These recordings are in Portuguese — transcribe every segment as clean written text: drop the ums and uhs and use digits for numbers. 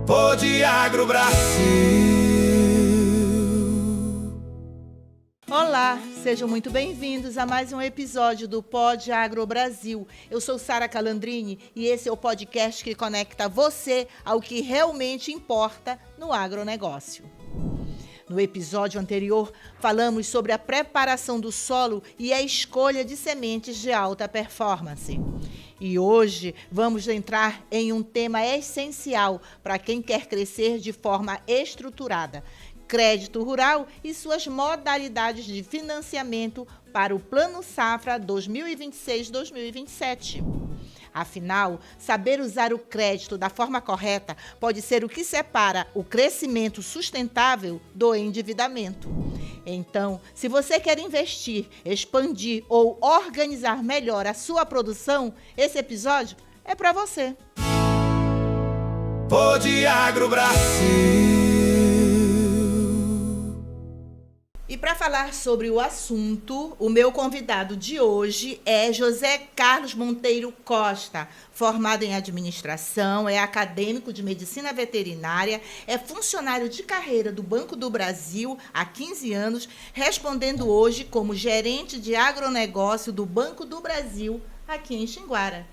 Pod Agro Brasil. Olá, sejam muito bem-vindos a mais um episódio do Pod Agro Brasil. Eu sou Sara Calandrini e esse é o podcast que conecta você ao que realmente importa no agronegócio. No episódio anterior, falamos sobre a preparação do solo e a escolha de sementes de alta performance. E hoje vamos entrar em um tema essencial para quem quer crescer de forma estruturada: crédito rural e suas modalidades de financiamento para o Plano Safra 2026-2027. Afinal, saber usar o crédito da forma correta pode ser o que separa o crescimento sustentável do endividamento. Então, se você quer investir, expandir ou organizar melhor a sua produção, esse episódio é para você. Pod Agro Brasil. E para falar sobre o assunto, o meu convidado de hoje é José Carlos Monteiro Costa, formado em administração, é acadêmico de medicina veterinária, é funcionário de carreira do Banco do Brasil há 15 anos, respondendo hoje como gerente de agronegócio do Banco do Brasil aqui em Xinguara.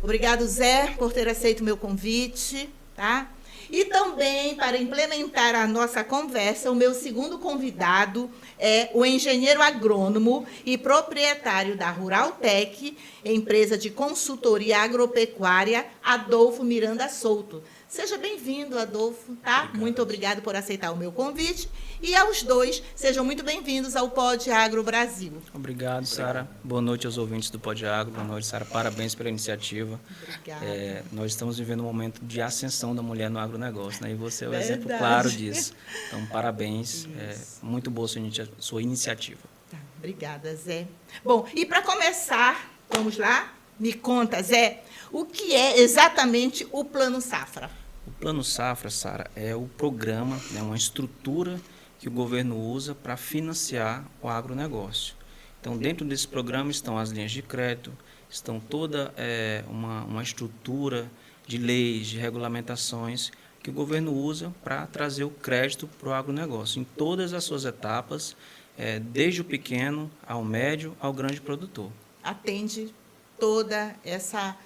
Obrigado, Zé, por ter aceito o meu convite, tá? E também, para implementar a nossa conversa, o meu segundo convidado é o engenheiro agrônomo e proprietário da Ruraltec, empresa de consultoria agropecuária, Adolfo Miranda Souto. Seja bem-vindo, Adolfo, tá? Obrigado. Muito obrigado por aceitar o meu convite. E aos dois, sejam muito bem-vindos ao Pod Agro Brasil. Obrigado, Sara. Boa noite aos ouvintes do Pod Agro. Boa noite, Sara. Parabéns pela iniciativa. Obrigada. Nós estamos vivendo um momento de ascensão da mulher no agronegócio, né? E você é o exemplo Verdade. claro disso. Então, parabéns. Muito boa sua iniciativa. Tá, obrigada, Zé. Bom, e para começar, vamos lá? Me conta, Zé, o que é exatamente o Plano Safra? O Plano Safra, Sara, é o programa, né, uma estrutura que o governo usa para financiar o agronegócio. Então, dentro desse programa estão as linhas de crédito, estão toda uma estrutura de leis, de regulamentações que o governo usa para trazer o crédito para o agronegócio, em todas as suas etapas, desde o pequeno ao médio ao grande produtor. Atende toda essa...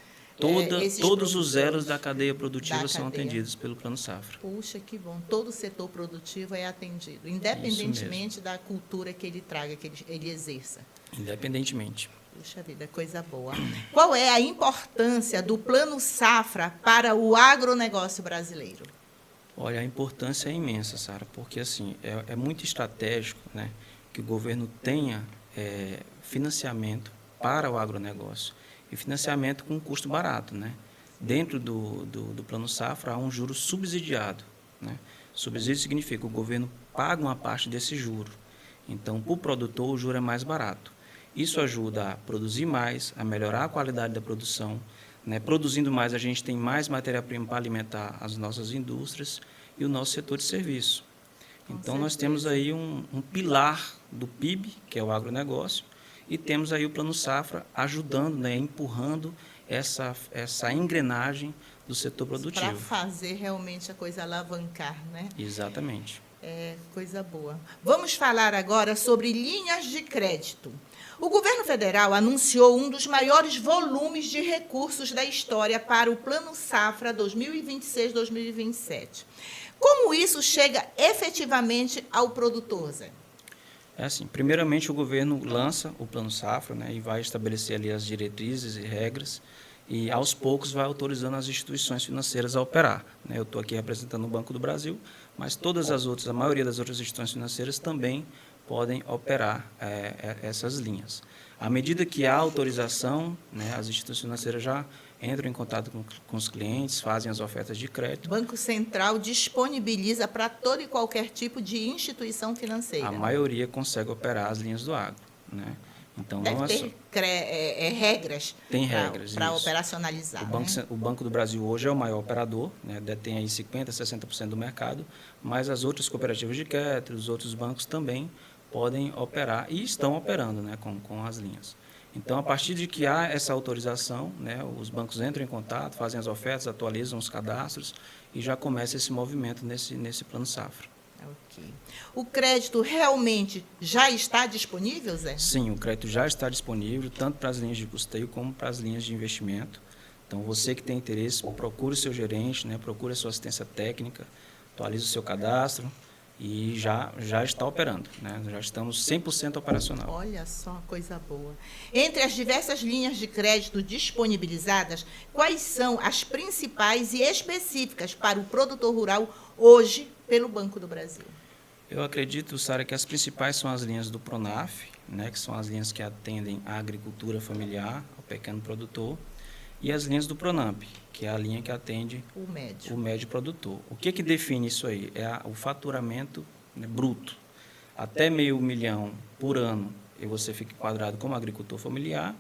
Todos os elos da cadeia produtiva são atendidos pelo Plano Safra. Puxa, que bom. Todo o setor produtivo é atendido, independentemente da cultura que ele traga, que ele exerça. Independentemente. Puxa vida, coisa boa. Qual é a importância do Plano Safra para o agronegócio brasileiro? Olha, a importância é imensa, Sara, porque assim, é muito estratégico, né, que o governo tenha financiamento para o agronegócio. E financiamento com custo barato, né? Dentro do Plano Safra há um juro subsidiado, né? Subsídio significa que o governo paga uma parte desse juro. Então, para o produtor, o juro é mais barato. Isso ajuda a produzir mais, a melhorar a qualidade da produção, né? Produzindo mais, a gente tem mais matéria-prima para alimentar as nossas indústrias e o nosso setor de serviço. Então, nós temos aí um pilar do PIB, que é o agronegócio, e temos aí o Plano Safra ajudando, né, empurrando essa engrenagem do setor produtivo. Para fazer realmente a coisa alavancar, né? Exatamente. É coisa boa. Vamos falar agora sobre linhas de crédito. O governo federal anunciou um dos maiores volumes de recursos da história para o Plano Safra 2026-2027. Como isso chega efetivamente ao produtor, Zé? É assim, primeiramente o governo lança o Plano Safra, né, e vai estabelecer ali as diretrizes e regras e aos poucos vai autorizando as instituições financeiras a operar, né? Eu estou aqui representando o Banco do Brasil, mas a maioria das outras instituições financeiras também podem operar essas linhas. À medida que há autorização, né, as instituições financeiras já entram em contato com os clientes, fazem as ofertas de crédito. O Banco Central disponibiliza para todo e qualquer tipo de instituição financeira. A maioria consegue operar as linhas do agro, né? Então, Deve ter regras para operacionalizar. O Banco do Brasil hoje é o maior operador, né? Detém aí 50%, 60% do mercado, mas as outras cooperativas de crédito, os outros bancos também podem operar e estão operando, né, com as linhas. Então, a partir de que há essa autorização, né, os bancos entram em contato, fazem as ofertas, atualizam os cadastros e já começa esse movimento nesse plano safra. Ok. O crédito realmente já está disponível, Zé? Sim, o crédito já está disponível, tanto para as linhas de custeio como para as linhas de investimento. Então, você que tem interesse, procure o seu gerente, né, procure a sua assistência técnica, atualize o seu cadastro e já está operando, né? Já estamos 100% operacional. Olha só, coisa boa. Entre as diversas linhas de crédito disponibilizadas, quais são as principais e específicas para o produtor rural hoje pelo Banco do Brasil? Eu acredito, Sara, que as principais são as linhas do Pronaf, né, que são as linhas que atendem à agricultura familiar, ao pequeno produtor, e as linhas do Pronamp, que é a linha que atende o médio produtor. O que define isso aí? É o faturamento, né, bruto. Até R$500 mil por ano, e você fica enquadrado como agricultor familiar.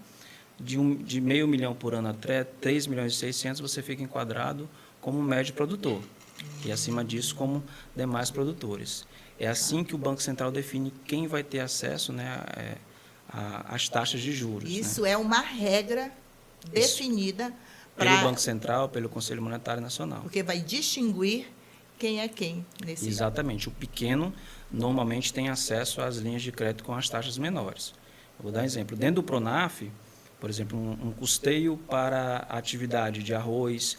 De R$500 mil por ano até R$3.600.000, você fica enquadrado como médio produtor. E acima disso, como demais produtores. É assim que o Banco Central define quem vai ter acesso, né, às taxas de juros. Isso, né? é uma regra definida pelo Banco Central, pelo Conselho Monetário Nacional. Porque vai distinguir quem é quem nesse. Exatamente. O pequeno normalmente tem acesso às linhas de crédito com as taxas menores. Eu vou dar um exemplo. Dentro do Pronaf, por exemplo, um custeio para a atividade de arroz,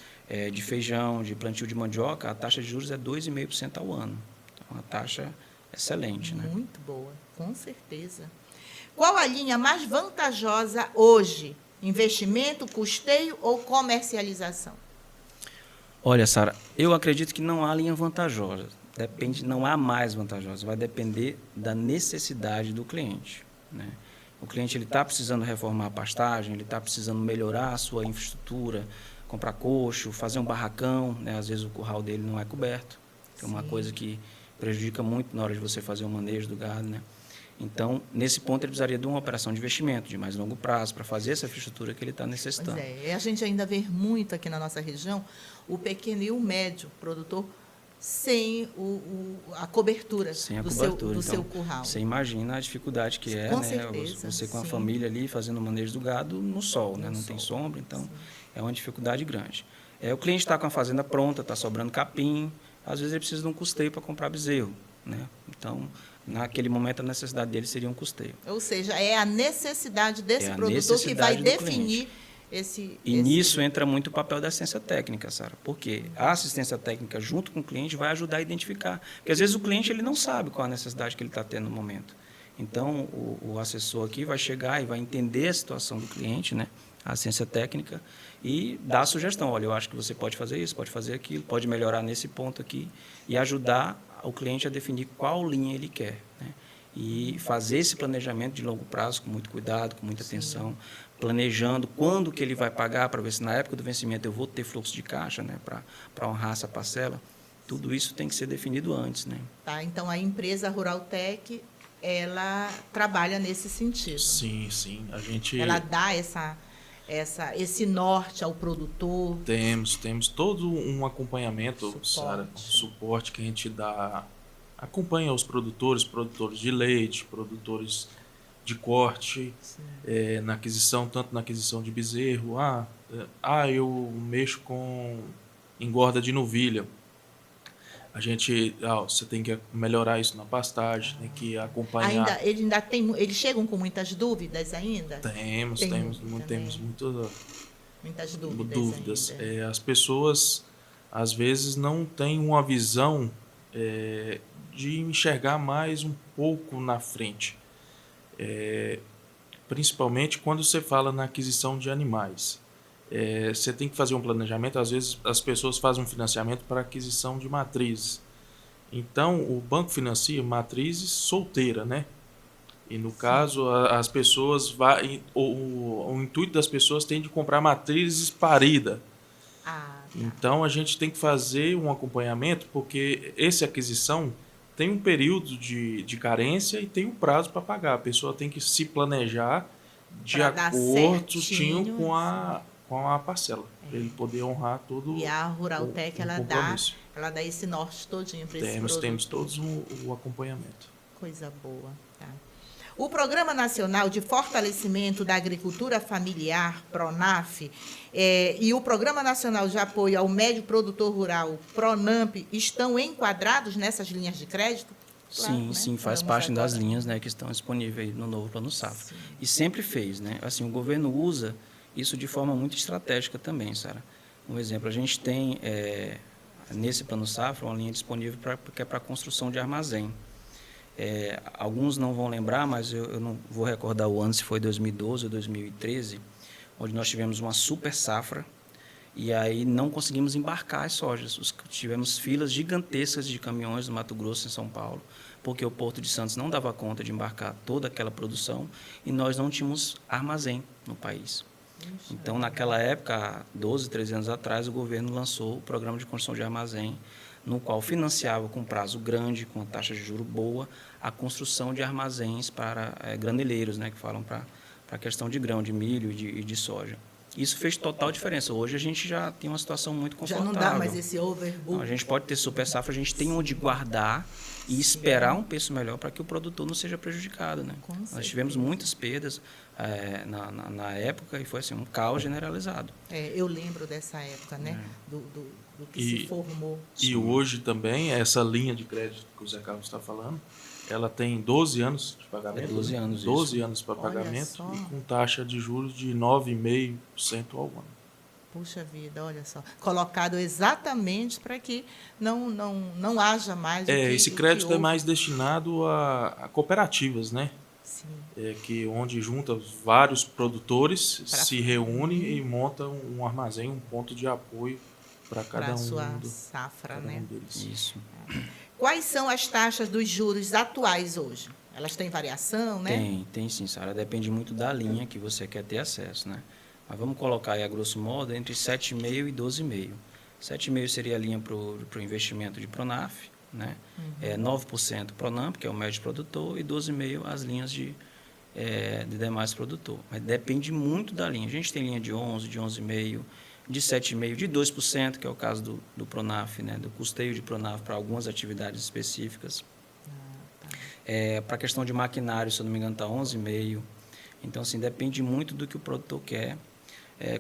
de feijão, de plantio de mandioca, a taxa de juros é 2,5% ao ano. Então, uma taxa excelente. Muito boa, com certeza. Qual a linha mais vantajosa hoje? Investimento, custeio ou comercialização? Olha, Sara, eu acredito que não há linha vantajosa. Não há mais vantajosa. Vai depender da necessidade do cliente, né? O cliente está precisando reformar a pastagem, ele está precisando melhorar a sua infraestrutura, comprar coxo, fazer um barracão, né? Às vezes o curral dele não é coberto, que é uma coisa que prejudica muito na hora de você fazer o manejo do gado, né? Então, nesse ponto, ele precisaria de uma operação de investimento de mais longo prazo para fazer essa infraestrutura que ele está necessitando. Pois é, a gente ainda vê muito aqui na nossa região o pequeno e o médio produtor sem a cobertura, do seu curral. Você imagina a dificuldade que é, com né? certeza, você com a família ali fazendo o manejo do gado no sol, né? Não tem sombra, então é uma dificuldade grande. O cliente está com a fazenda pronta, está sobrando capim, às vezes ele precisa de um custeio para comprar bezerro, né? Então, naquele momento, a necessidade dele seria um custeio. Ou seja, é a necessidade desse produtor que vai definir esse... Nisso entra muito o papel da assistência técnica, Sara, porque a assistência técnica, junto com o cliente, vai ajudar a identificar. Porque, às vezes, o cliente ele não sabe qual a necessidade que ele está tendo no momento. Então, o assessor aqui vai chegar e vai entender a situação do cliente, né? A assistência técnica, e dar a sugestão. Olha, eu acho que você pode fazer isso, pode fazer aquilo, pode melhorar nesse ponto aqui, e ajudar o cliente a definir qual linha ele quer, né? E fazer esse planejamento de longo prazo com muito cuidado, com muita atenção, planejando quando que ele vai pagar, para ver se na época do vencimento eu vou ter fluxo de caixa, né, para honrar essa parcela. Tudo isso tem que ser definido antes, né? Tá, então a empresa Ruraltec, ela trabalha nesse sentido. Sim. Ela dá esse norte ao produtor. Temos todo um acompanhamento, Sara, suporte que a gente dá, acompanha os produtores de leite, produtores de corte, tanto na aquisição de bezerro. Eu mexo com engorda de novilha. Você tem que melhorar isso na pastagem, tem que acompanhar. Eles chegam com muitas dúvidas ainda? Temos muitas dúvidas. As pessoas, às vezes, não têm uma visão de enxergar mais um pouco na frente. Principalmente quando você fala na aquisição de animais. Você tem que fazer um planejamento. Às vezes as pessoas fazem um financiamento para aquisição de matrizes. Então o banco financia matrizes solteira, né? E no caso as pessoas o intuito das pessoas tem de comprar matrizes parida. Então a gente tem que fazer um acompanhamento, porque essa aquisição tem um período de carência e tem um prazo para pagar. A pessoa tem que se planejar de acordo com a parcela, para ele poder honrar todo e a Ruraltec, ela dá esse norte todinho para esse produto. Temos todos o acompanhamento. Coisa boa. Tá. O Programa Nacional de Fortalecimento da Agricultura Familiar, PRONAF, e o Programa Nacional de Apoio ao Médio Produtor Rural, PRONAMP, estão enquadrados nessas linhas de crédito? Claro, Sim, né? sim, faz Vamos parte das agora. linhas, né, que estão disponíveis no novo Plano Safra. Sim. E sempre fez, né? Assim, o governo usa isso de forma muito estratégica também, Sara. Um exemplo, a gente tem nesse Plano Safra uma linha disponível que é para a construção de armazém. Alguns não vão lembrar, mas eu não vou recordar o ano, se foi 2012 ou 2013, onde nós tivemos uma super safra e aí não conseguimos embarcar as sojas. Tivemos filas gigantescas de caminhões no Mato Grosso, em São Paulo, porque o Porto de Santos não dava conta de embarcar toda aquela produção e nós não tínhamos armazém no país. Então, naquela época, há 12, 13 anos atrás, o governo lançou o programa de construção de armazém, no qual financiava com prazo grande, com taxa de juro boa, a construção de armazéns para graneleiros, né, que falam para a questão de grão, de milho e de soja. Isso fez total diferença. Hoje a gente já tem uma situação muito Já confortável. não dá mais esse overbook. Não, a gente pode ter super safra, a gente tem onde guardar e esperar um preço melhor para que o produtor não seja prejudicado, né? Com Nós certeza. tivemos muitas perdas na época e foi assim, um caos generalizado. Eu lembro dessa época, né? Do que E- se formou. E hoje também, essa linha de crédito que o Zé Carlos está falando, ela tem 12 anos de pagamento. 12 né? anos, 12 isso. anos para Olha pagamento só. e com taxa de juros de 9,5% ao ano. Puxa vida, olha só. Colocado exatamente para que não haja mais. Esse o que crédito é houve. mais destinado a cooperativas, né? Sim. Onde junta vários produtores, Pra- se reúne e monta um armazém, um ponto de apoio para Para cada a sua um, safra, cada né? um deles. Isso. Quais são as taxas dos juros atuais hoje? Elas têm variação, né? Tem sim, Sara. Depende muito da linha que você quer ter acesso, né? Mas vamos colocar aí, a grosso modo, entre 7,5 e 12,5. 7,5 seria a linha para o investimento de Pronaf, né? 9% Pronamp, que é o médio produtor, e 12,5 as linhas de demais produtor. Mas depende muito da linha. A gente tem linha de 11, de 11,5, de 7,5, de 2%, que é o caso do Pronaf, né? Do custeio de Pronaf para algumas atividades específicas. Para a questão de maquinário, se eu não me engano, está 11,5. Então, assim, depende muito do que o produtor quer.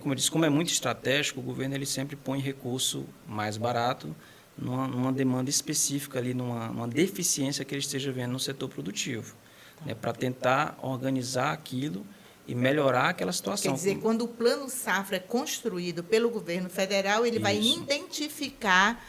Como eu disse, como é muito estratégico, o governo ele sempre põe recurso mais barato numa demanda específica, ali, numa deficiência que ele esteja vendo no setor produtivo, né, para tentar organizar aquilo e melhorar aquela situação. Quer dizer, quando o Plano Safra é construído pelo governo federal, ele vai Isso. identificar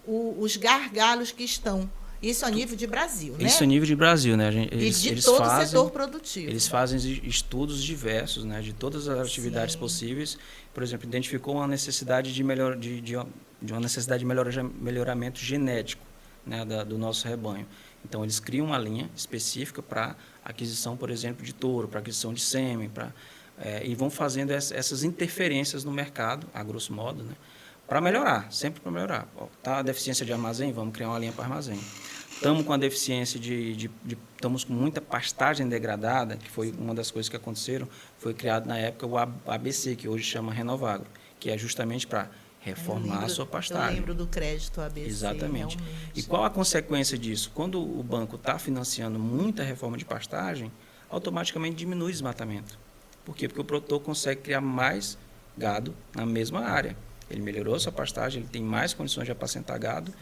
os gargalos que estão. Isso a nível de Brasil, né? Isso a nível de Brasil, né? E de todo o setor produtivo. Eles fazem estudos diversos, né, de todas as atividades possíveis. Por exemplo, identificou uma necessidade de uma necessidade de melhoramento genético, né, do nosso rebanho. Então, eles criam uma linha específica para aquisição, por exemplo, de touro, para aquisição de sêmen, e vão fazendo essas interferências no mercado, a grosso modo, né, para melhorar, sempre para melhorar. Está a deficiência de armazém, vamos criar uma linha para armazém. Estamos com a deficiência estamos com muita pastagem degradada, que foi uma das coisas que aconteceram, foi criado na época o ABC, que hoje chama Renovagro, que é justamente para reformar a sua pastagem. Eu lembro do crédito ABC. Exatamente. Realmente. E qual a consequência disso? Quando o banco está financiando muita reforma de pastagem, automaticamente diminui o desmatamento. Por quê? Porque o produtor consegue criar mais gado na mesma área. Ele melhorou a sua pastagem, ele tem mais condições de apacentar gado,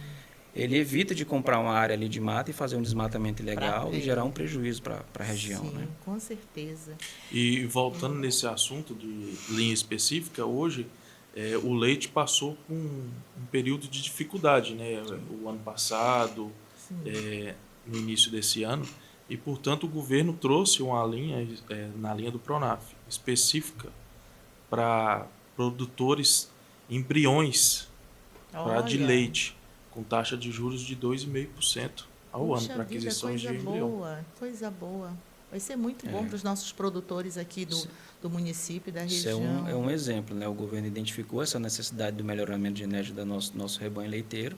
ele evita de comprar uma área ali de mata e fazer um desmatamento ilegal e gerar um prejuízo para a região. Sim, né? com certeza. E voltando nesse assunto de linha específica, hoje o leite passou por um período de dificuldade, né? O ano passado, no início desse ano, e portanto o governo trouxe uma linha, na linha do Pronaf, específica para produtores embriões de Olha. leite, com taxa de juros de 2,5% ao ano Puxa para vida, aquisições de coisa embrião. boa, coisa boa. Vai ser muito bom para os nossos produtores aqui do município e da Isso região. é um exemplo, né? O governo identificou essa necessidade do melhoramento genético do nosso rebanho leiteiro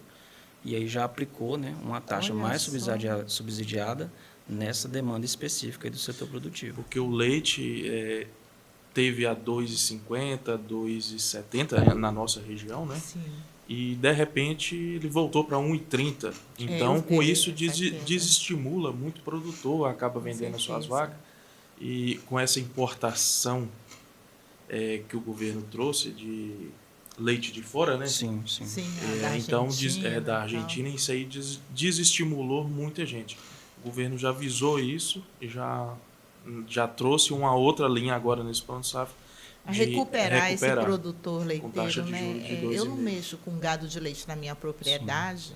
e aí já aplicou, né, uma taxa Olha mais só. subsidiada nessa demanda específica aí do setor produtivo. Porque o leite teve a 2,50, 2,70 na nossa região, né? Sim. e de repente ele voltou para 1,30. Então, eu com vi isso, essa queda. desestimula muito o produtor, acaba vendendo as suas certeza. vacas. E com essa importação que o governo trouxe de leite de fora, né? Sim, sim. Sim, Então, Argentina, da e tal. Argentina, isso aí desestimulou muita gente. O governo já visou isso e já trouxe uma outra linha agora nesse plano safra A de recuperar esse recuperar produtor com taxa leiteiro, de né? juros de Eu não 2,5. mexo com gado de leite na minha propriedade,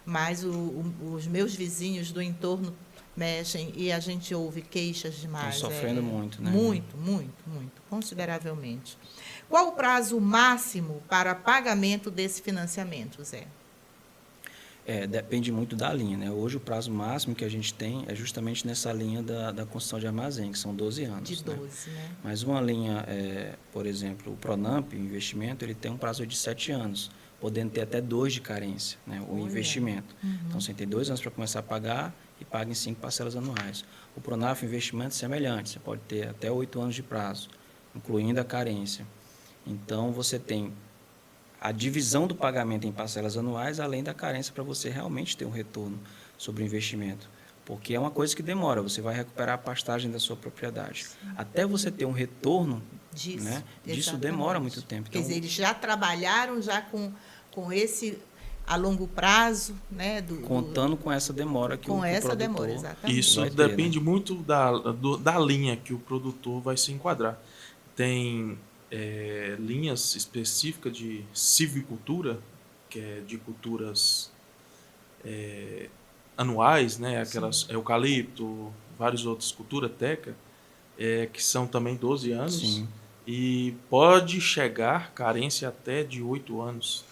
mas os meus vizinhos do entorno mexem e a gente ouve queixas demais. Estão sofrendo muito, né? Muito, consideravelmente. Qual o prazo máximo para pagamento desse financiamento, Zé? Depende muito da linha, né? Hoje o prazo máximo que a gente tem é justamente nessa linha da construção de armazém, que são 12 anos. De 12, né? Mas uma linha, por exemplo, o Pronamp, o investimento, ele tem um prazo de 7 anos, podendo ter até 2 de carência, né? O Olha. investimento. Então, você tem 2 anos para começar a pagar e paga em 5 parcelas anuais. O Pronaf, investimento semelhante, você pode ter até 8 anos de prazo, incluindo a carência. Então, você tem a divisão do pagamento em parcelas anuais, além da carência para você realmente ter um retorno sobre o investimento. Porque é uma coisa que demora, você vai recuperar a pastagem da sua propriedade. Até você ter um retorno Disso, né, disso exatamente. demora muito tempo. Quer Então, dizer, eles já trabalharam já com esse a longo prazo, né? contando com essa demora que com o essa produtor... demora, exatamente. Isso vai ter, depende muito da linha que o produtor vai se enquadrar. Tem linhas específicas de silvicultura, que é de culturas anuais, né? Aquelas eucalipto, várias outras culturas, teca, que são também 12 anos. Sim. E pode chegar carência até de 8 anos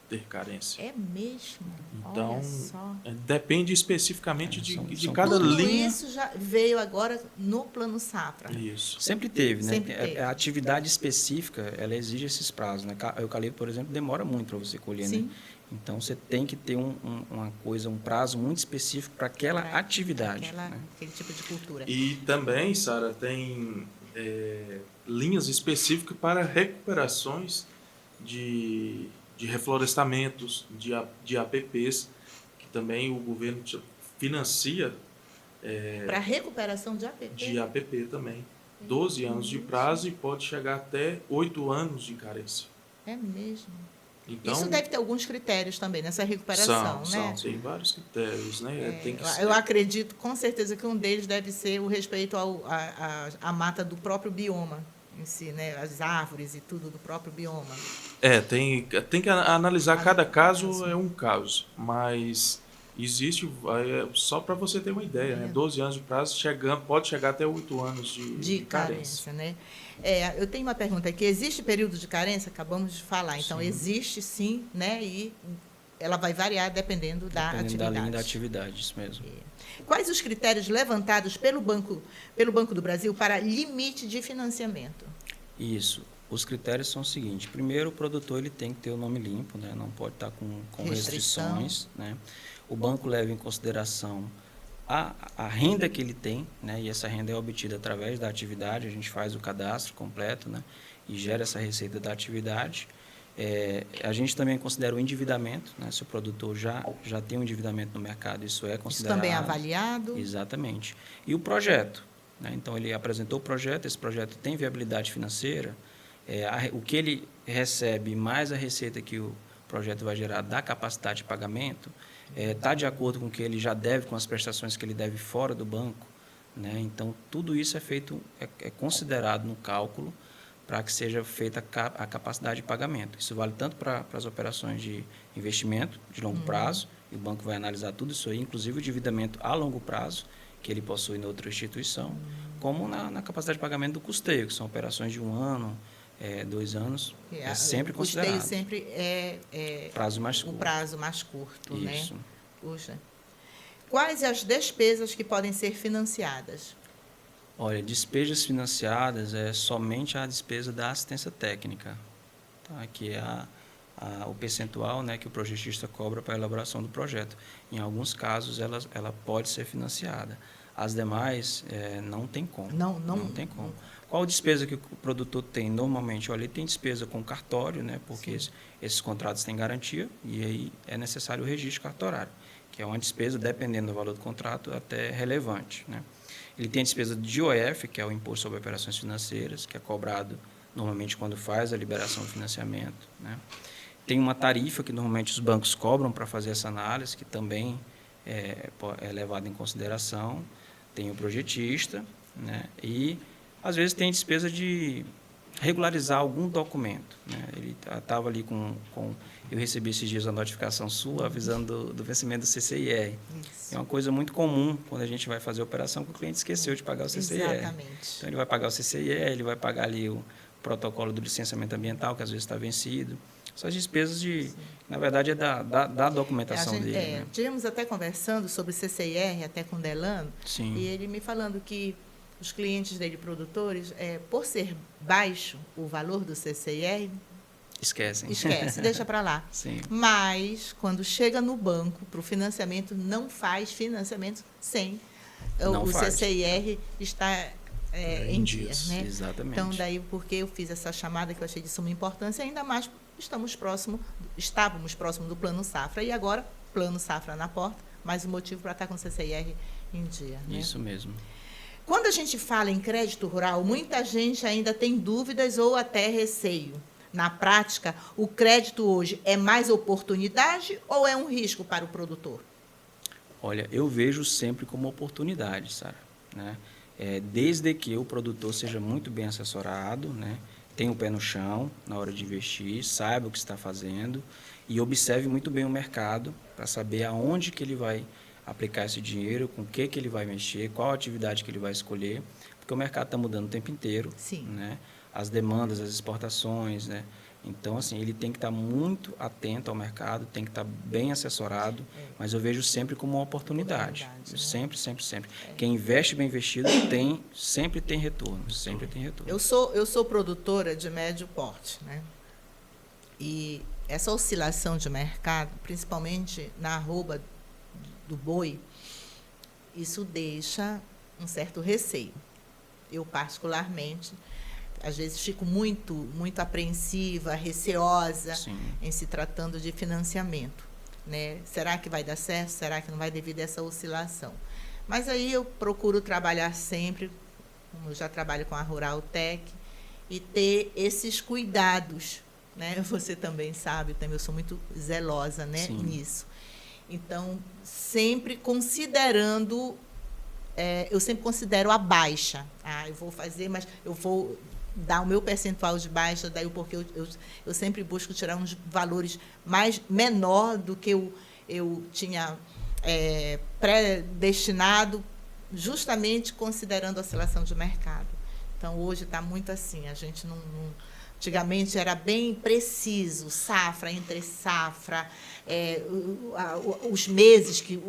ter carência. É mesmo? Então, Olha só. depende especificamente de são cada Tudo linha. isso já veio agora no Plano Safra. Isso. Sempre teve, né? Sempre teve. A atividade específica, ela exige esses prazos, né? O eucalipto, por exemplo, demora muito para você colher, Sim. né? Então, você tem que ter um prazo muito específico para aquela atividade. Né? Aquele tipo de cultura. E também, Sara, tem linhas específicas para recuperações de reflorestamentos, de APPs, que também o governo financia Para recuperação de APP. de APP também. 12 anos de prazo e pode chegar até 8 anos de carência. É mesmo. Então, Isso deve ter alguns critérios também nessa recuperação, né? tem vários critérios, né? Tem que Eu acredito com certeza que um deles deve ser o respeito à mata do próprio bioma em si, né? As árvores e tudo do próprio bioma. tem que analisar cada caso, é um caso, mas existe, só para você ter uma ideia, né? 12 anos de prazo, pode chegar até 8 anos de carência. Né? Eu tenho uma pergunta aqui. Existe período de carência? Acabamos de falar. Então, Sim. existe sim, né? E ela vai variar dependendo da Dependendo atividade. da linha da atividade, isso mesmo. Quais os critérios levantados pelo Banco do Brasil para limite de financiamento? Isso. Os critérios são os seguintes. Primeiro, o produtor ele tem que ter o nome limpo, né? Não pode estar com restrições. Né? O banco leva em consideração a renda que ele tem, né? E essa renda é obtida através da atividade. A gente faz o cadastro completo, né? E gera essa receita da atividade. A gente também considera o endividamento, né? Se o produtor já tem um endividamento no mercado, isso é considerado. Isso também é avaliado? Exatamente. E o projeto, né? Então, ele apresentou o projeto, esse projeto tem viabilidade financeira, o que ele recebe mais a receita que o projeto vai gerar da capacidade de pagamento, está de acordo com o que ele já deve, com as prestações que ele deve fora do banco. Né? Então, tudo isso é feito, é considerado no cálculo para que seja feita a capacidade de pagamento. Isso vale tanto para as operações de investimento de longo prazo, e o banco vai analisar tudo isso aí, inclusive o endividamento a longo prazo, que ele possui em outra instituição, como na capacidade de pagamento do custeio, que são operações de 1 ano, 2 anos, é sempre considerado. O custeio sempre prazo mais o curto. prazo mais curto, Isso. né? Puxa. Quais as despesas que podem ser financiadas? Olha, despesas financiadas é somente a despesa da assistência técnica, tá? Que é o percentual, né, que o projetista cobra para a elaboração do projeto. Em alguns casos, ela pode ser financiada. As demais, não tem como. Não tem como. Qual despesa que o produtor tem? Normalmente, olha, ele tem despesa com cartório, né? Porque esses contratos têm garantia e aí é necessário o registro cartorário, que é uma despesa, dependendo do valor do contrato, até relevante, né? Ele tem a despesa de IOF, que é o Imposto sobre Operações Financeiras, que é cobrado normalmente quando faz a liberação do financiamento, né? Tem uma tarifa que normalmente os bancos cobram para fazer essa análise, que também é levada em consideração. Tem o projetista, né? E, às vezes, tem despesa de regularizar algum documento, né? Ele estava ali eu recebi esses dias a notificação sua avisando do vencimento do CCIR. Isso. É uma coisa muito comum quando a gente vai fazer a operação que o cliente esqueceu de pagar o CCIR. Exatamente. Então, ele vai pagar o CCIR, ele vai pagar ali o protocolo do licenciamento ambiental, que às vezes está vencido. Essas despesas, na verdade, é da documentação dele. Né? Tivemos até conversando sobre CCIR, até com o Delano, Sim. E ele me falando que os clientes dele, produtores, por ser baixo o valor do CCIR, Esquece, deixa para lá. Sim. Mas, quando chega no banco para o financiamento, não faz financiamento sem o CCIR estar em dia. Né? Exatamente. Então, daí, porque eu fiz essa chamada que eu achei de suma importância, ainda mais estávamos próximo do Plano Safra. E agora, Plano Safra na porta, mais um motivo para estar com o CCIR em dia. Né? Isso mesmo. Quando a gente fala em crédito rural, muita gente ainda tem dúvidas ou até receio. Na prática, o crédito hoje é mais oportunidade ou é um risco para o produtor? Olha, eu vejo sempre como oportunidade, Sara, né? Desde que o produtor seja muito bem assessorado, né? Tenha o pé no chão na hora de investir, saiba o que está fazendo e observe muito bem o mercado para saber aonde que ele vai aplicar esse dinheiro, com o que ele vai mexer, qual atividade que ele vai escolher, porque o mercado está mudando o tempo inteiro. Sim. Né? As demandas, as exportações, né? Então, assim, ele tem que estar muito atento ao mercado, tem que estar bem assessorado, mas eu vejo sempre como uma oportunidade. Né? Sempre. Quem investe bem investido sempre tem retorno, Eu sou produtora de médio porte, né? E essa oscilação de mercado, principalmente na arroba do boi, isso deixa um certo receio. Eu, particularmente, às vezes fico muito apreensiva, receosa em se tratando de financiamento. Né? Será que vai dar certo? Será que não vai devido a essa oscilação? Mas aí eu procuro trabalhar sempre, como eu já trabalho com a Rural Tech, e ter esses cuidados. Né? Você também sabe, eu sou muito zelosa, né, nisso. Então, sempre considerando, eu sempre considero a baixa. Eu vou fazer, mas eu vou dar o meu percentual de baixa, daí porque eu sempre busco tirar uns valores menor do que eu tinha predestinado, justamente considerando a oscilação de mercado. Então, hoje está muito assim, a gente não antigamente era bem preciso, safra, entre safra, os meses que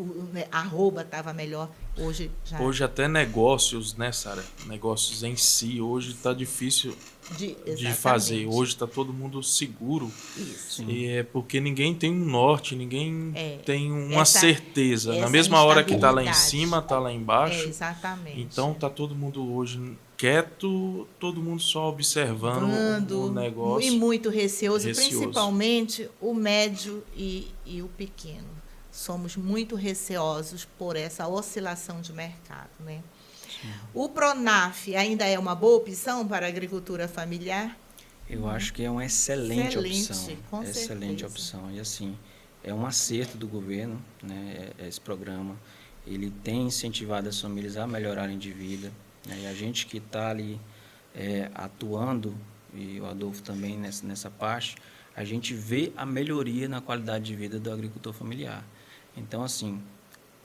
a arroba estava melhor, hoje já... Hoje até negócios, né, Sara? Negócios em si, hoje está difícil de fazer. Hoje está todo mundo seguro. Isso. E é porque ninguém tem um norte, ninguém tem uma certeza. Essa Na mesma hora que está lá em cima, está lá embaixo. Exatamente. Então está todo mundo hoje quieto, todo mundo só observando o negócio. E muito receoso, principalmente o médio e o pequeno. Somos muito receosos por essa oscilação de mercado. Né? O Pronaf ainda é uma boa opção para a agricultura familiar? Eu acho que é uma excelente opção. Com excelente certeza. opção. E assim, é um acerto do governo, né, esse programa. Ele tem incentivado as famílias a melhorarem de vida. Né, e a gente que está ali atuando, e o Adolfo também nessa parte, a gente vê a melhoria na qualidade de vida do agricultor familiar. Então, assim,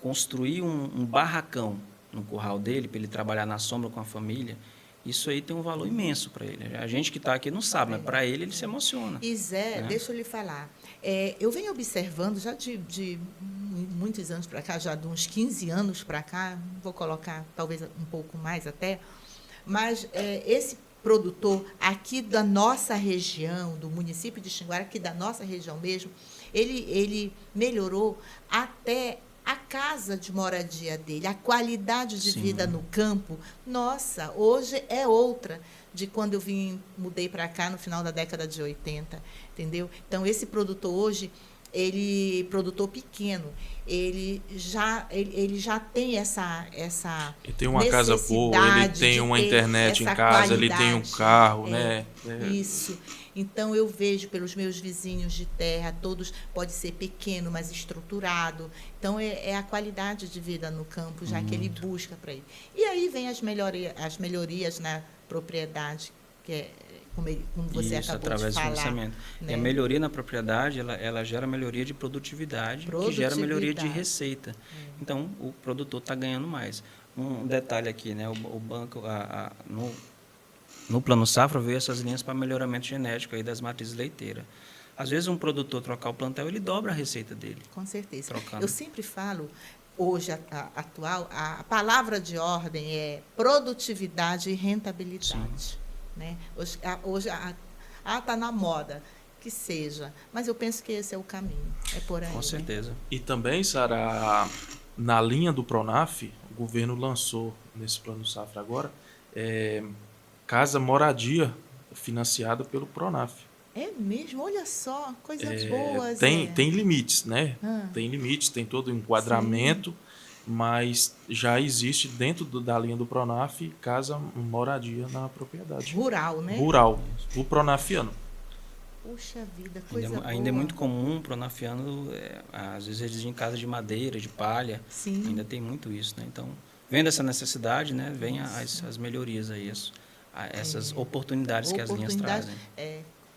construir um barracão no curral dele, para ele trabalhar na sombra com a família, isso aí tem um valor imenso para ele. A gente que está aqui não sabe, mas para ele se emociona. E Zé, deixa eu lhe falar. Eu venho observando já de muitos anos para cá, já de uns 15 anos para cá, vou colocar talvez um pouco mais até, mas esse produtor aqui da nossa região, do município de Xinguara, aqui da nossa região mesmo, ele melhorou até a casa de moradia dele, a qualidade de Sim. vida no campo, nossa, hoje é outra de quando eu mudei para cá no final da década de 80, entendeu? Então, esse produtor hoje, produtor pequeno, ele já tem essa Ele tem uma casa boa, ele necessidade tem de uma ter internet em essa casa, ele tem um qualidade. carro, É, né? Isso. Então, eu vejo pelos meus vizinhos de terra, todos, pode ser pequeno, mas estruturado. Então, é a qualidade de vida no campo, já que ele busca para ele. E aí vem as melhorias na propriedade, que é como você Isso, acabou através de do falar. financiamento. Né? E a melhoria na propriedade, ela gera melhoria de produtividade, que gera melhoria de Produtividade. receita. Então, o produtor está ganhando mais. Um detalhe aqui, né? O banco, no Plano Safra, veio essas linhas para melhoramento genético aí das matrizes leiteiras. Às vezes, um produtor trocar o plantel, ele dobra a receita dele. Com certeza. Trocando. Eu sempre falo, hoje, atual, a palavra de ordem é produtividade e rentabilidade. Né? Hoje está na moda, que seja. Mas eu penso que esse é o caminho. É por aí. Com certeza. Né? E também, Sara, na linha do Pronaf, o governo lançou, nesse Plano Safra agora, casa moradia financiada pelo Pronaf. É mesmo? Olha só, coisas boas. Tem limites, né? Ah. Tem limites, tem todo o enquadramento, mas já existe dentro da linha do Pronaf casa moradia na propriedade. Rural, né? Rural, o pronafiano. Puxa vida, coisa boa. Ainda é muito comum o pronafiano, às vezes eles em casa de madeira, de palha. Sim. Ainda tem muito isso, né? Então, vendo essa necessidade, né, vem as melhorias aí, essas oportunidades que as linhas trazem.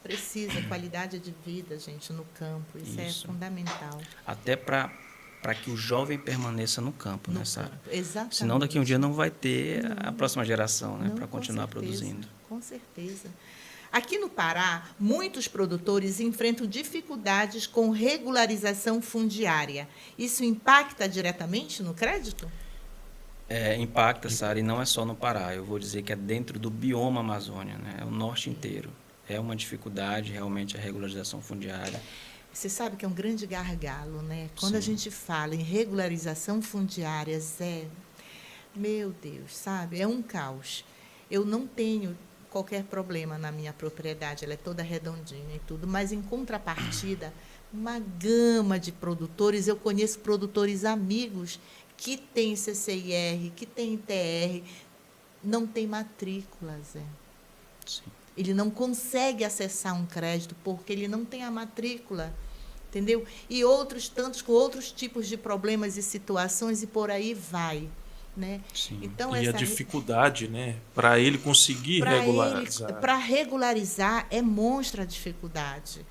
Precisa qualidade de vida, gente, no campo. Isso. É fundamental. Até para que o jovem permaneça no campo, né, Sara? Exatamente. Senão daqui a um dia não vai ter a próxima geração, né, para continuar certeza, produzindo. Com certeza. Aqui no Pará, muitos produtores enfrentam dificuldades com regularização fundiária. Isso impacta diretamente no crédito? Impacta, Sara, e não é só no Pará. Eu vou dizer que é dentro do bioma Amazônia, né? É o norte inteiro. É uma dificuldade, realmente, a regularização fundiária. Você sabe que é um grande gargalo, né? Quando Sim. a gente fala em regularização fundiária, meu Deus, sabe? É um caos. Eu não tenho qualquer problema na minha propriedade, ela é toda redondinha e tudo, mas em contrapartida, uma gama de produtores, eu conheço produtores amigos que têm CCIR, que têm ITR, não tem matrícula, Zé. Sim. Ele não consegue acessar um crédito porque ele não tem a matrícula, entendeu? E outros tantos com outros tipos de problemas e situações e por aí vai, né? Sim. Então, E a dificuldade, né, para ele conseguir regularizar. Para regularizar monstra a dificuldade.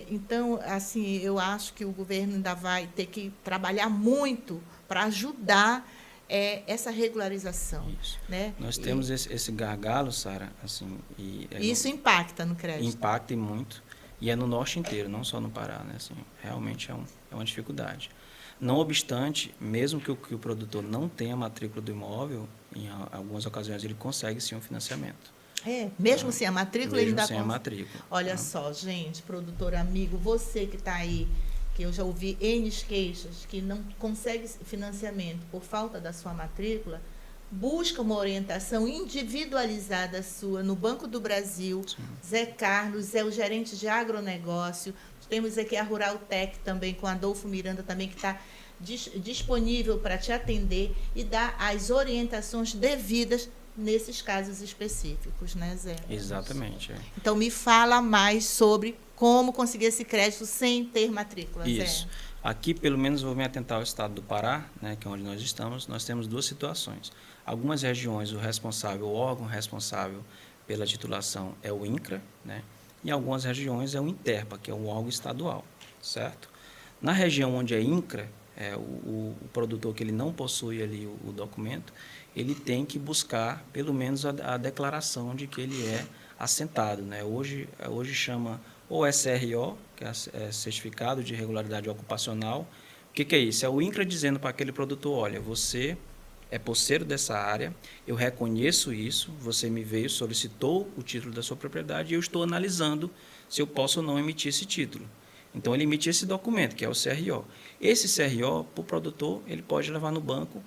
Então, assim, eu acho que o governo ainda vai ter que trabalhar muito para ajudar essa regularização. Isso. Né? Nós temos esse gargalo, Sara, assim, isso impacta no crédito. Impacta e muito. E é no norte inteiro, não só no Pará, né? Assim, realmente é uma dificuldade. Não obstante, mesmo que o produtor não tenha a matrícula do imóvel, em algumas ocasiões ele consegue sim um financiamento. Mesmo sem a matrícula, ele ainda sem a matrícula. Olha só, gente, produtor amigo, você que está aí, que eu já ouvi N queixas, que não consegue financiamento por falta da sua matrícula, busca uma orientação individualizada sua no Banco do Brasil. Sim. Zé Carlos é o gerente de agronegócio. Temos aqui a Rural Tech também, com Adolfo Miranda também, que está disponível para te atender e dar as orientações devidas nesses casos específicos, né, Zé? Exatamente. Então, me fala mais sobre como conseguir esse crédito sem ter matrícula, Zé. Isso. Aqui, pelo menos, vou me atentar ao estado do Pará, né, que é onde nós estamos. Nós temos duas situações. Algumas regiões, o órgão responsável pela titulação é o INCRA, né? Em algumas regiões é o INTERPA, que é um órgão estadual, certo? Na região onde é INCRA, o produtor que ele não possui ali o documento, ele tem que buscar pelo menos a declaração de que ele é assentado, né? Hoje chama ou SRO, que é Certificado de Regularidade Ocupacional. O que é isso? É o INCRA dizendo para aquele produtor, olha, você é posseiro dessa área, eu reconheço isso, você me veio, solicitou o título da sua propriedade e eu estou analisando se eu posso ou não emitir esse título. Então, ele emite esse documento, que é o CRO. Esse CRO, para o produtor, ele pode levar no banco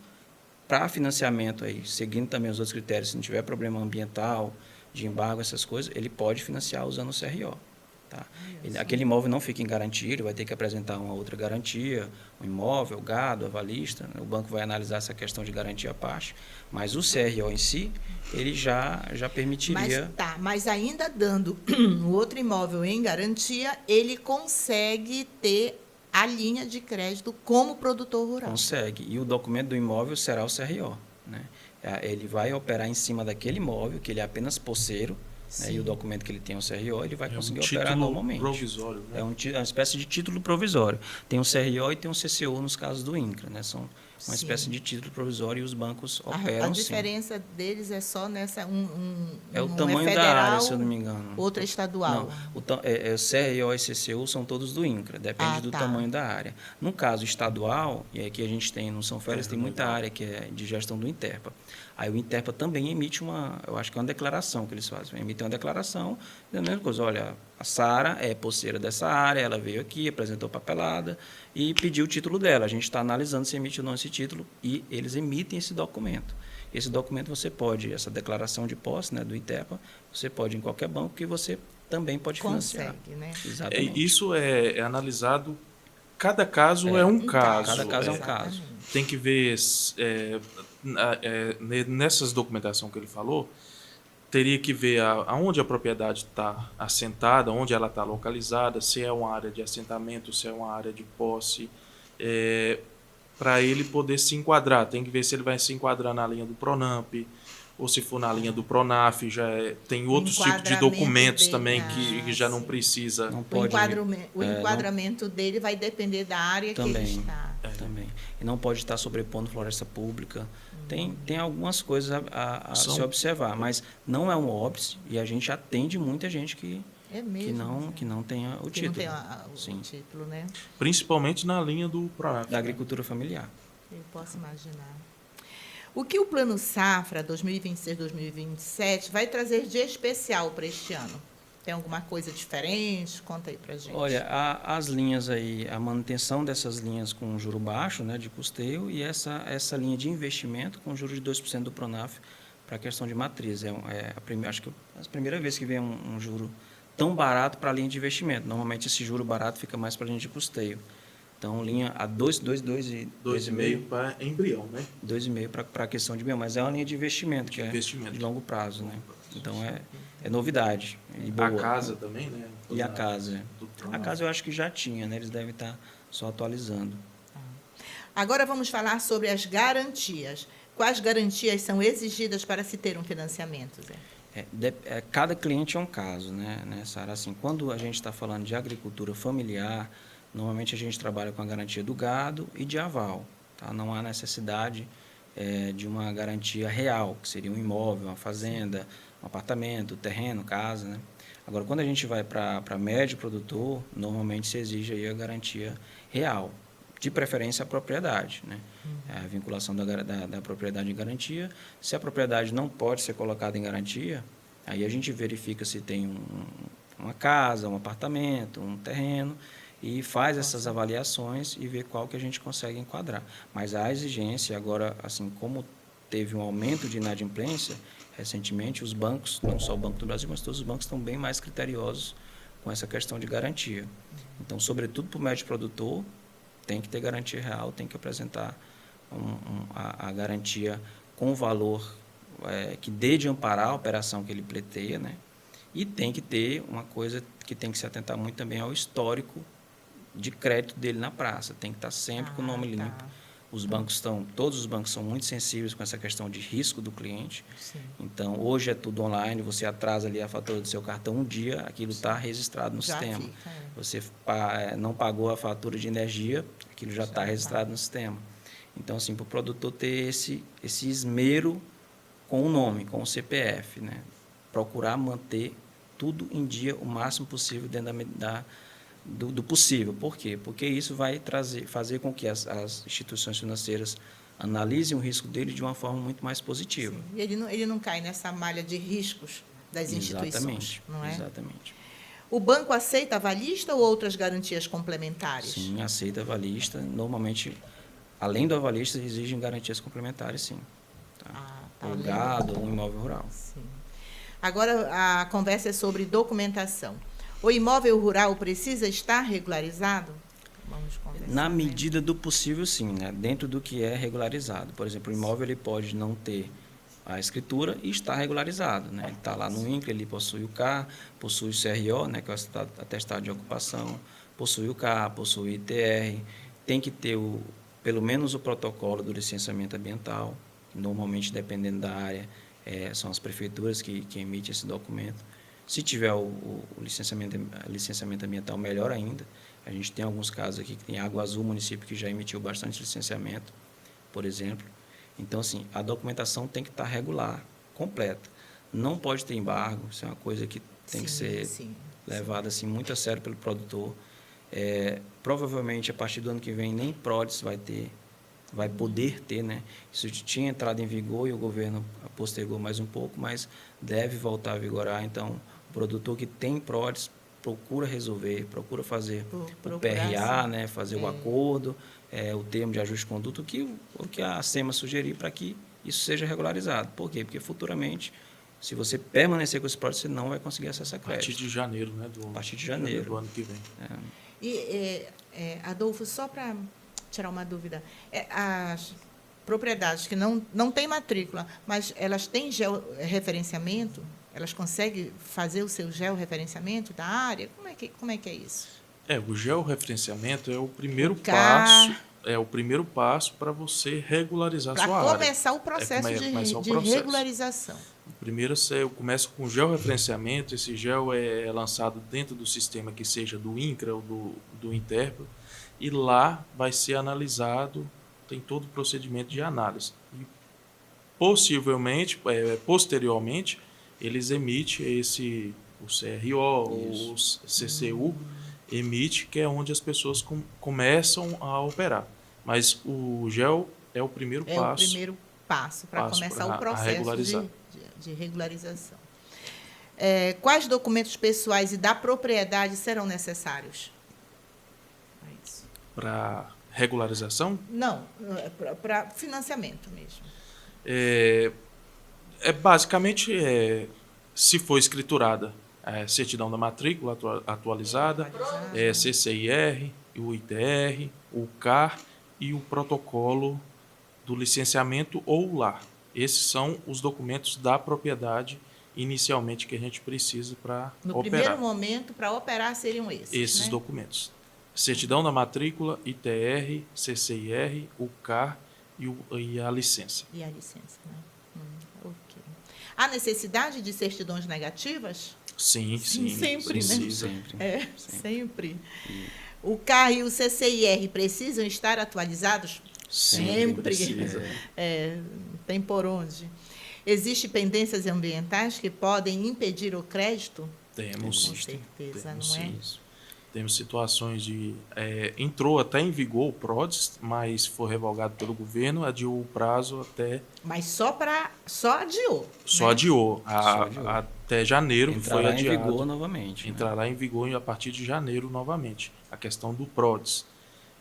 para financiamento, aí, seguindo também os outros critérios. Se não tiver problema ambiental, de embargo, essas coisas, ele pode financiar usando o CRO. Tá? Aquele imóvel não fica em garantia, ele vai ter que apresentar uma outra garantia, um imóvel, gado, avalista, né? O banco vai analisar essa questão de garantia à parte, mas o CRO em si, ele já permitiria... Mas ainda dando o outro imóvel em garantia, ele consegue ter a linha de crédito como produtor rural. Consegue, e o documento do imóvel será o CRO. Né? Ele vai operar em cima daquele imóvel, que ele é apenas posseiro, né? E o documento que ele tem é o CRO, ele vai conseguir operar normalmente. Provisório, né? É uma espécie de título provisório. Tem um CRO e tem um CCU nos casos do INCRA. Né? São uma espécie de título provisório e os bancos operam. A diferença deles é só nessa. É o um tamanho federal, da área, se eu não me engano. Outro é estadual. Não, o CRO e CCU são todos do INCRA, depende do tamanho da área. No caso estadual, e aqui a gente tem, no São Félix, tem muita área que é de gestão do Interpa. Aí o Interpa também emite eu acho que é uma declaração que eles fazem. Emitem uma declaração, a mesma coisa, olha, a Sara é posseira dessa área, ela veio aqui, apresentou papelada e pediu o título dela. A gente está analisando se emite ou não esse título e eles emitem esse documento. Esse documento você pode, essa declaração de posse, né, do Interpa, você pode ir em qualquer banco que você também pode financiar. Consegue, né? Exatamente. Isso é analisado, cada caso é um caso. Cada caso é um caso. Tem que ver, nessas documentação que ele falou, teria que ver aonde a propriedade está assentada, onde ela está localizada, se é uma área de assentamento, se é uma área de posse, para ele poder se enquadrar. Tem que ver se ele vai se enquadrar na linha do Pronamp, ou se for na linha do Pronaf, tem outros tipos de documentos também que já não precisa. Não pode, o enquadramento dele vai depender da área também, que ele está. Também. E não pode estar sobrepondo floresta pública. Tem algumas coisas a se observar, mas não é um óbice e a gente atende muita gente que não tenha o título. Não tem o título, né? Principalmente na linha do Pronaf. Da agricultura familiar. Eu posso imaginar. O que o Plano Safra 2026-2027 vai trazer de especial para este ano? Tem alguma coisa diferente? Conta aí para a gente. Olha, as linhas aí, a manutenção dessas linhas com juro baixo, né, de custeio, e essa linha de investimento com juros de 2% do Pronaf para a questão de matriz. Acho que é a primeira vez que vem um juro tão barato para a linha de investimento. Normalmente esse juro barato fica mais para a linha de custeio. Então, linha a 2,5 para embrião, né? 2,5 para a questão de embrião, mas é uma linha de investimento, que é de longo prazo, né? Então, é novidade. E boa. A casa também, né? E a casa. A casa eu acho que já tinha, né? Eles devem estar só atualizando. Agora vamos falar sobre as garantias. Quais garantias são exigidas para se ter um financiamento, Zé? Cada cliente é um caso, né, Sara? Assim, quando a gente está falando de agricultura familiar, normalmente a gente trabalha com a garantia do gado e de aval. Tá? Não há necessidade de uma garantia real, que seria um imóvel, uma fazenda, um apartamento, terreno, casa. Né? Agora, quando a gente vai para médio produtor, normalmente se exige aí a garantia real, de preferência a propriedade. Né? A vinculação da propriedade em garantia. Se a propriedade não pode ser colocada em garantia, aí a gente verifica se tem uma casa, um apartamento, um terreno, e faz essas avaliações e vê qual que a gente consegue enquadrar. Mas a exigência, agora, assim, como teve um aumento de inadimplência, recentemente os bancos, não só o Banco do Brasil, mas todos os bancos estão bem mais criteriosos com essa questão de garantia. Então, sobretudo para o médio produtor, tem que ter garantia real, tem que apresentar a garantia com valor que dê de amparar a operação que ele pleiteia, né? E tem que ter uma coisa que tem que se atentar muito também ao histórico de crédito dele na praça. Tem que estar sempre com o nome limpo. Todos os bancos são muito sensíveis com essa questão de risco do cliente. Sim. Então, hoje é tudo online, você atrasa ali a fatura do seu cartão um dia, aquilo está registrado no sistema. Você não pagou a fatura de energia, aquilo já está registrado no sistema. Então, assim, para o produtor ter esse esmero com o nome, com o CPF, né? Procurar manter tudo em dia o máximo possível dentro do possível. Por quê? Porque isso vai fazer com que as instituições financeiras analisem o risco dele de uma forma muito mais positiva. E ele não cai nessa malha de riscos das instituições, não é? Exatamente. O banco aceita avalista ou outras garantias complementares? Sim, aceita avalista. Normalmente, além do avalista, exigem garantias complementares, sim. Tá? Tá O vendo? gado ou um imóvel rural. Sim. Agora, a conversa é sobre documentação. O imóvel rural precisa estar regularizado? Vamos conversar. Na medida do possível, sim, né? Dentro do que é regularizado. Por exemplo, o imóvel ele pode não ter a escritura e está regularizado, né? Ele está lá no INCRA, ele possui o CAR, possui o CRO, né? Que é o atestado de ocupação, possui o CAR, possui o ITR, tem que ter pelo menos o protocolo do licenciamento ambiental. Normalmente, dependendo da área, são as prefeituras que emitem esse documento. Se tiver o licenciamento ambiental, melhor ainda. A gente tem alguns casos aqui que tem Água Azul, município que já emitiu bastante licenciamento, por exemplo. Então, assim, a documentação tem que estar regular, completa. Não pode ter embargo, isso é uma coisa que tem que ser levada assim, muito a sério pelo produtor. Provavelmente, a partir do ano que vem, nem PRODES vai poder ter, né? Isso tinha entrado em vigor e o governo postergou mais um pouco, mas deve voltar a vigorar. Então, o produtor que tem PRODES procura resolver, procura fazer o PRA, né? Fazer o acordo, o termo de ajuste de conduta, o que a SEMA sugerir para que isso seja regularizado. Por quê? Porque futuramente, se você permanecer com esse PRODES, você não vai conseguir acessar crédito. A partir de janeiro, né? A partir de janeiro do ano que vem. E, Adolfo, só para tirar uma dúvida, as propriedades que não têm matrícula, mas elas têm georreferenciamento, elas conseguem fazer o seu georreferenciamento da área? Como é que é isso? O georreferenciamento é o primeiro passo. É o primeiro passo para você regularizar a sua área. Para começar o processo de regularização. Primeiro, eu começo com o georreferenciamento. Esse geo é lançado dentro do sistema que seja do INCRA ou do Interpro. E lá vai ser analisado, tem todo o procedimento de análise. E possivelmente, posteriormente, eles emitem o CRO, o CCU, emite, que é onde as pessoas começam a operar. Mas o GEL é o primeiro passo. É o primeiro passo para começar o processo de regularização. Quais documentos pessoais e da propriedade serão necessários? Para regularização? Não, para financiamento mesmo. Basicamente, se for escriturada, certidão da matrícula atualizada, CCIR, o ITR, o CAR e o protocolo do licenciamento ou LAR. Esses são os documentos da propriedade inicialmente que a gente precisa para operar. No primeiro momento, para operar, seriam esses. Esses documentos. Certidão da matrícula, ITR, CCIR, o CAR e a licença. E a licença, né? Ok. Há necessidade de certidões negativas? Sim. Sempre, precisa. Né? Sempre. O CAR e o CCIR precisam estar atualizados? Sempre. Precisa. Tem por onde. Existem pendências ambientais que podem impedir o crédito? Temos. Com certeza, temos, não é? Sim. Temos situações de... entrou até em vigor o PRODES, mas foi revogado pelo governo, adiou o prazo até... Mas só adiou. Só adiou. Até janeiro foi adiado. Entrará em vigor novamente. Entrará em vigor a partir de janeiro novamente. A questão do PRODES.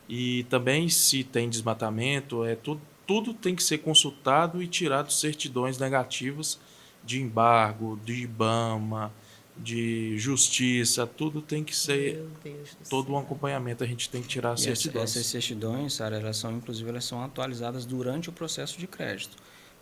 E também, se tem desmatamento, tudo tem que ser consultado e tirado certidões negativas de embargo, de IBAMA, de justiça, tudo tem que ser, todo um acompanhamento a gente tem que tirar as certidões. Essas certidões, Sara, elas são atualizadas durante o processo de crédito.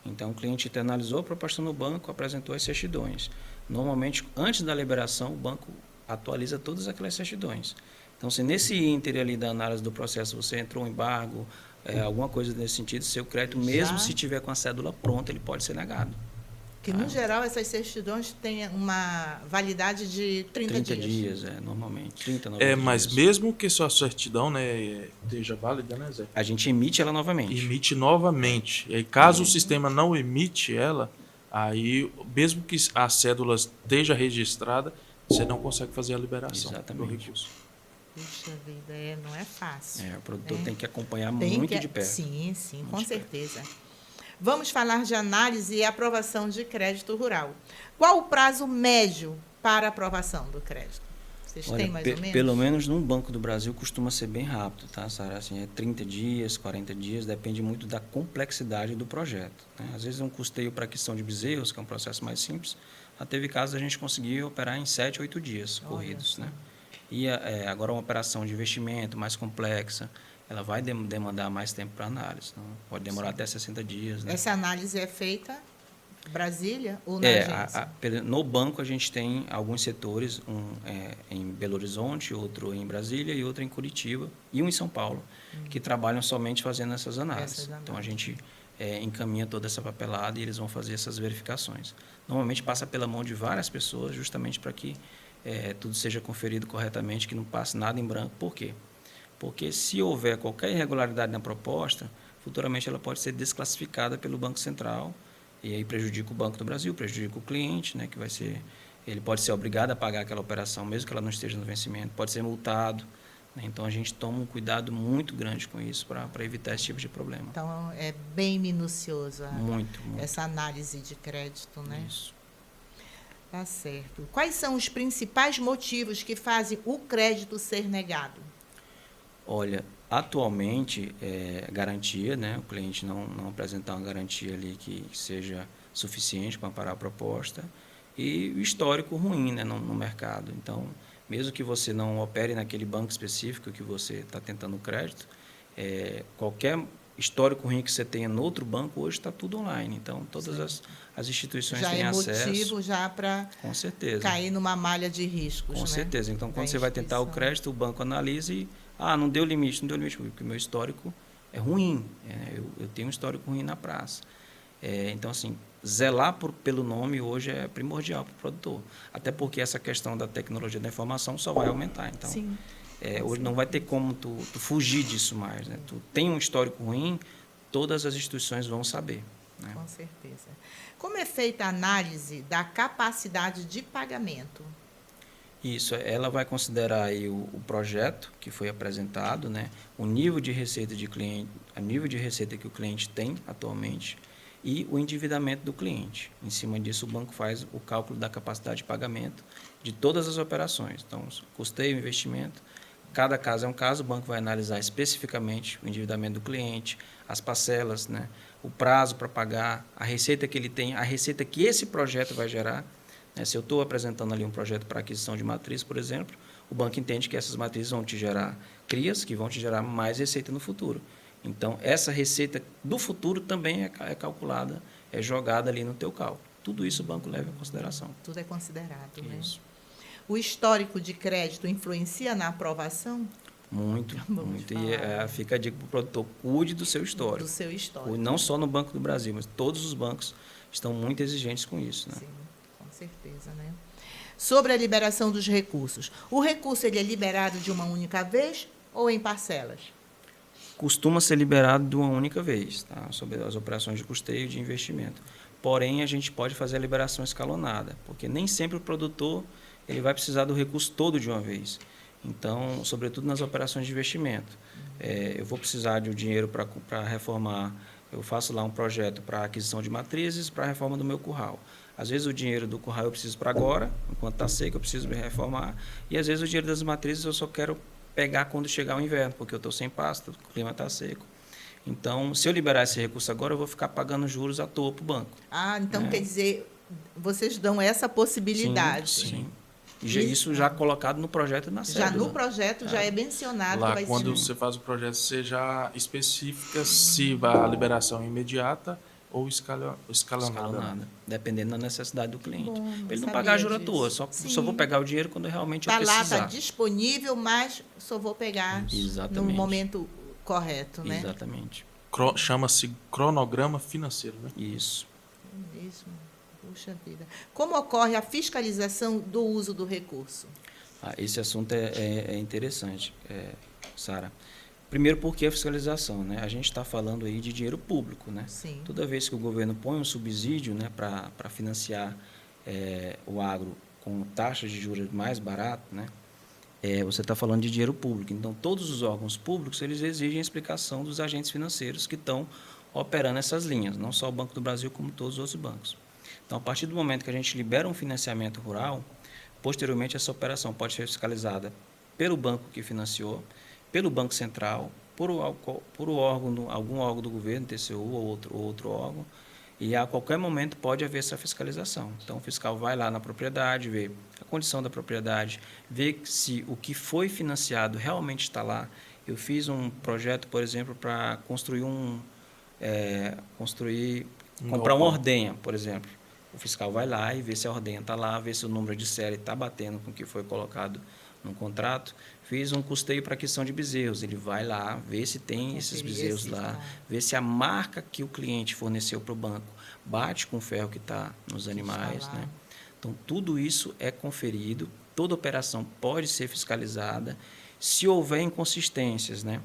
Então, o cliente analisou a proposta no banco, apresentou as certidões. Normalmente, antes da liberação, o banco atualiza todas aquelas certidões. Então, se nesse ínter ali da análise do processo você entrou um embargo, alguma coisa nesse sentido, seu crédito, mesmo se tiver com a cédula pronta, ele pode ser negado. Que, no geral, essas certidões têm uma validade de 30 dias. 30 dias, normalmente. 30, 90 mas dias. mesmo que sua certidão esteja válida, né, Zé? A gente emite ela novamente. Emite novamente. E aí, caso o sistema não emite ela, aí, mesmo que a cédula esteja registrada, você não consegue fazer a liberação do recurso. Puxa vida, não é fácil. O produtor tem que acompanhar muito de perto. Sim, com certeza. Vamos falar de análise e aprovação de crédito rural. Qual o prazo médio para aprovação do crédito? Vocês Olha, têm mais ou menos? pelo menos no Banco do Brasil costuma ser bem rápido, tá, Sara? Assim, é 30 dias, 40 dias, depende muito da complexidade do projeto, né? Às vezes um custeio para aquisição de bezerros, que é um processo mais simples, já teve casos a gente conseguir operar em 7, 8 dias corridos, né? E agora uma operação de investimento mais complexa, ela vai demandar mais tempo para análise, então pode demorar até 60 dias, né? Essa análise é feita em Brasília ou na É, agência? no banco a gente tem alguns setores, em Belo Horizonte, outro em Brasília e outro em Curitiba e um em São Paulo, que trabalham somente fazendo essas análises. Então a gente encaminha toda essa papelada e eles vão fazer essas verificações. Normalmente passa pela mão de várias pessoas, justamente para que tudo seja conferido corretamente, que não passe nada em branco. Por quê? Porque se houver qualquer irregularidade na proposta, futuramente ela pode ser desclassificada pelo Banco Central e aí prejudica o Banco do Brasil, prejudica o cliente, né, que vai ser, ele pode ser obrigado a pagar aquela operação, mesmo que ela não esteja no vencimento, pode ser multado, né? Então a gente toma um cuidado muito grande com isso para evitar esse tipo de problema. Então, é bem minucioso Muito. essa análise de crédito, né? Isso. Tá certo. Quais são os principais motivos que fazem o crédito ser negado? Olha, atualmente, garantia, né? O cliente não apresentar uma garantia ali que seja suficiente para amparar a proposta e o histórico ruim, né, no mercado. Então, mesmo que você não opere naquele banco específico que você está tentando o crédito, qualquer histórico ruim que você tenha no outro banco, hoje está tudo online. Então, todas as instituições têm acesso. Já é motivo já para cair numa malha de riscos, Com né? certeza. Então, quando você vai tentar o crédito, o banco analisa e não deu limite, porque o meu histórico é ruim. Eu tenho um histórico ruim na praça. Então, assim, zelar pelo nome hoje é primordial para o produtor. Até porque essa questão da tecnologia da informação só vai aumentar. Então, Sim. Hoje não vai ter como tu fugir disso mais, né? Tu tem um histórico ruim, todas as instituições vão saber, né? Com certeza. Como é feita a análise da capacidade de pagamento? Isso, ela vai considerar aí o projeto que foi apresentado, né? O nível de receita de cliente, o nível de receita que o cliente tem atualmente e o endividamento do cliente. Em cima disso, o banco faz o cálculo da capacidade de pagamento de todas as operações. Então, custeio, investimento, cada caso é um caso, o banco vai analisar especificamente o endividamento do cliente, as parcelas, né? O prazo para pagar, a receita que ele tem, a receita que esse projeto vai gerar. Se eu estou apresentando ali um projeto para aquisição de matriz, por exemplo, o banco entende que essas matrizes vão te gerar crias, que vão te gerar mais receita no futuro. Então, essa receita do futuro também é calculada, é jogada ali no teu cálculo. Tudo isso o banco leva em consideração. Tudo é considerado, Isso. né? O histórico de crédito influencia na aprovação? Muito. E fica a dica para o produtor, cuide do seu histórico. Do seu histórico. Não só no Banco do Brasil, mas todos os bancos estão muito exigentes com isso, né? Sim, com certeza, né? Sobre a liberação dos recursos. O recurso ele é liberado de uma única vez ou em parcelas? Costuma ser liberado de uma única vez, tá? Sobre as operações de custeio e de investimento. Porém, a gente pode fazer a liberação escalonada, porque nem sempre o produtor ele vai precisar do recurso todo de uma vez. Então, sobretudo nas operações de investimento. Eu vou precisar de um dinheiro para reformar, eu faço lá um projeto para aquisição de matrizes, para a reforma do meu curral. Às vezes o dinheiro do curral eu preciso para agora, enquanto está seco eu preciso me reformar, e às vezes o dinheiro das matrizes eu só quero pegar quando chegar o inverno, porque eu estou sem pasto, o clima está seco. Então, se eu liberar esse recurso agora, eu vou ficar pagando juros à toa para o banco. Então quer dizer, vocês dão essa possibilidade. Sim. Isso já colocado no projeto e na cédula. Já no projeto já é mencionado. Lá, que vai quando ser... você faz o projeto, você já especifica se a liberação é imediata ou escalonada. Dependendo da necessidade do cliente. Bom, ele não pagar a juro à disso. toa, só vou pegar o dinheiro quando realmente eu precisar. Está lá, está disponível, mas só vou pegar no momento correto, né? Exatamente. Chama-se cronograma financeiro, né? Isso. É mesmo. Puxa vida. Como ocorre a fiscalização do uso do recurso? Esse assunto é interessante, Sara. Primeiro, porque a fiscalização, né? A gente está falando aí de dinheiro público, né? Sim. Toda vez que o governo põe um subsídio, né, para financiar o agro com taxas de juros mais baratas, né? Você está falando de dinheiro público. Então, todos os órgãos públicos eles exigem a explicação dos agentes financeiros que estão operando essas linhas, não só o Banco do Brasil, como todos os outros bancos. Então, a partir do momento que a gente libera um financiamento rural, Posteriormente, essa operação pode ser fiscalizada pelo banco que financiou, pelo Banco Central, por algum órgão do governo, TCU ou outro órgão, e a qualquer momento pode haver essa fiscalização. Então, o fiscal vai lá na propriedade, vê a condição da propriedade, vê se o que foi financiado realmente está lá. Eu fiz um projeto, por exemplo, para comprar uma ordenha, por exemplo. O fiscal vai lá e vê se a ordenha está lá, vê se o número de série está batendo com o que foi colocado no contrato. Fiz um custeio para aquisição de bezerros. Ele vai lá, vê se tem esses bezerros lá, vê se a marca que o cliente forneceu para o banco bate com o ferro que está nos animais, né? Então, tudo isso é conferido, toda operação pode ser fiscalizada. Se houver inconsistências, né?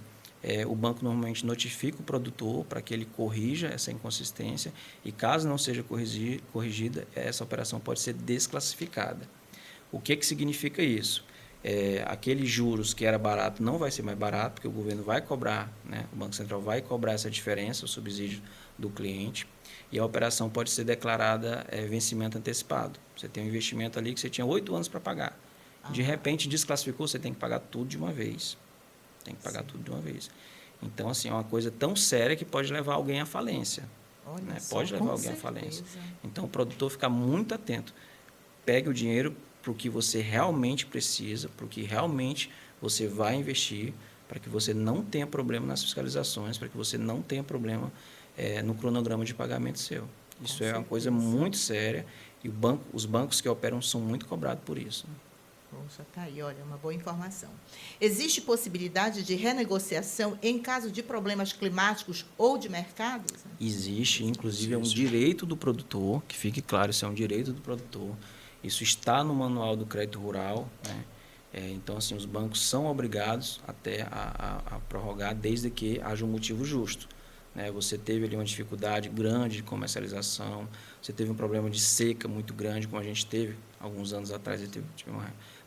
O banco normalmente notifica o produtor para que ele corrija essa inconsistência e, caso não seja corrigida, essa operação pode ser desclassificada. O que significa isso? Aqueles juros que era barato não vai ser mais barato, porque o governo vai cobrar, né? O Banco Central vai cobrar essa diferença, o subsídio do cliente, e a operação pode ser declarada vencimento antecipado. Você tem um investimento ali que você tinha 8 anos para pagar. De repente, desclassificou, você tem que pagar tudo de uma vez. Então, assim, é uma coisa tão séria que pode levar alguém à falência. Né? Pode levar alguém à falência. Então, o produtor fica muito atento. Pegue o dinheiro para o que você realmente precisa, para o que realmente você vai investir, para que você não tenha problema nas fiscalizações, para que você não tenha problema no cronograma de pagamento seu. Isso é uma coisa muito séria e os bancos que operam são muito cobrados por isso. Poxa, tá aí, olha, uma boa informação. Existe possibilidade de renegociação em caso de problemas climáticos ou de mercados? Existe, inclusive é um direito do produtor, que fique claro, isso é um direito do produtor. Isso está no Manual do Crédito Rural, né? Então, assim, os bancos são obrigados até a prorrogar desde que haja um motivo justo. Né? Você teve ali uma dificuldade grande de comercialização, você teve um problema de seca muito grande, como a gente teve alguns anos atrás,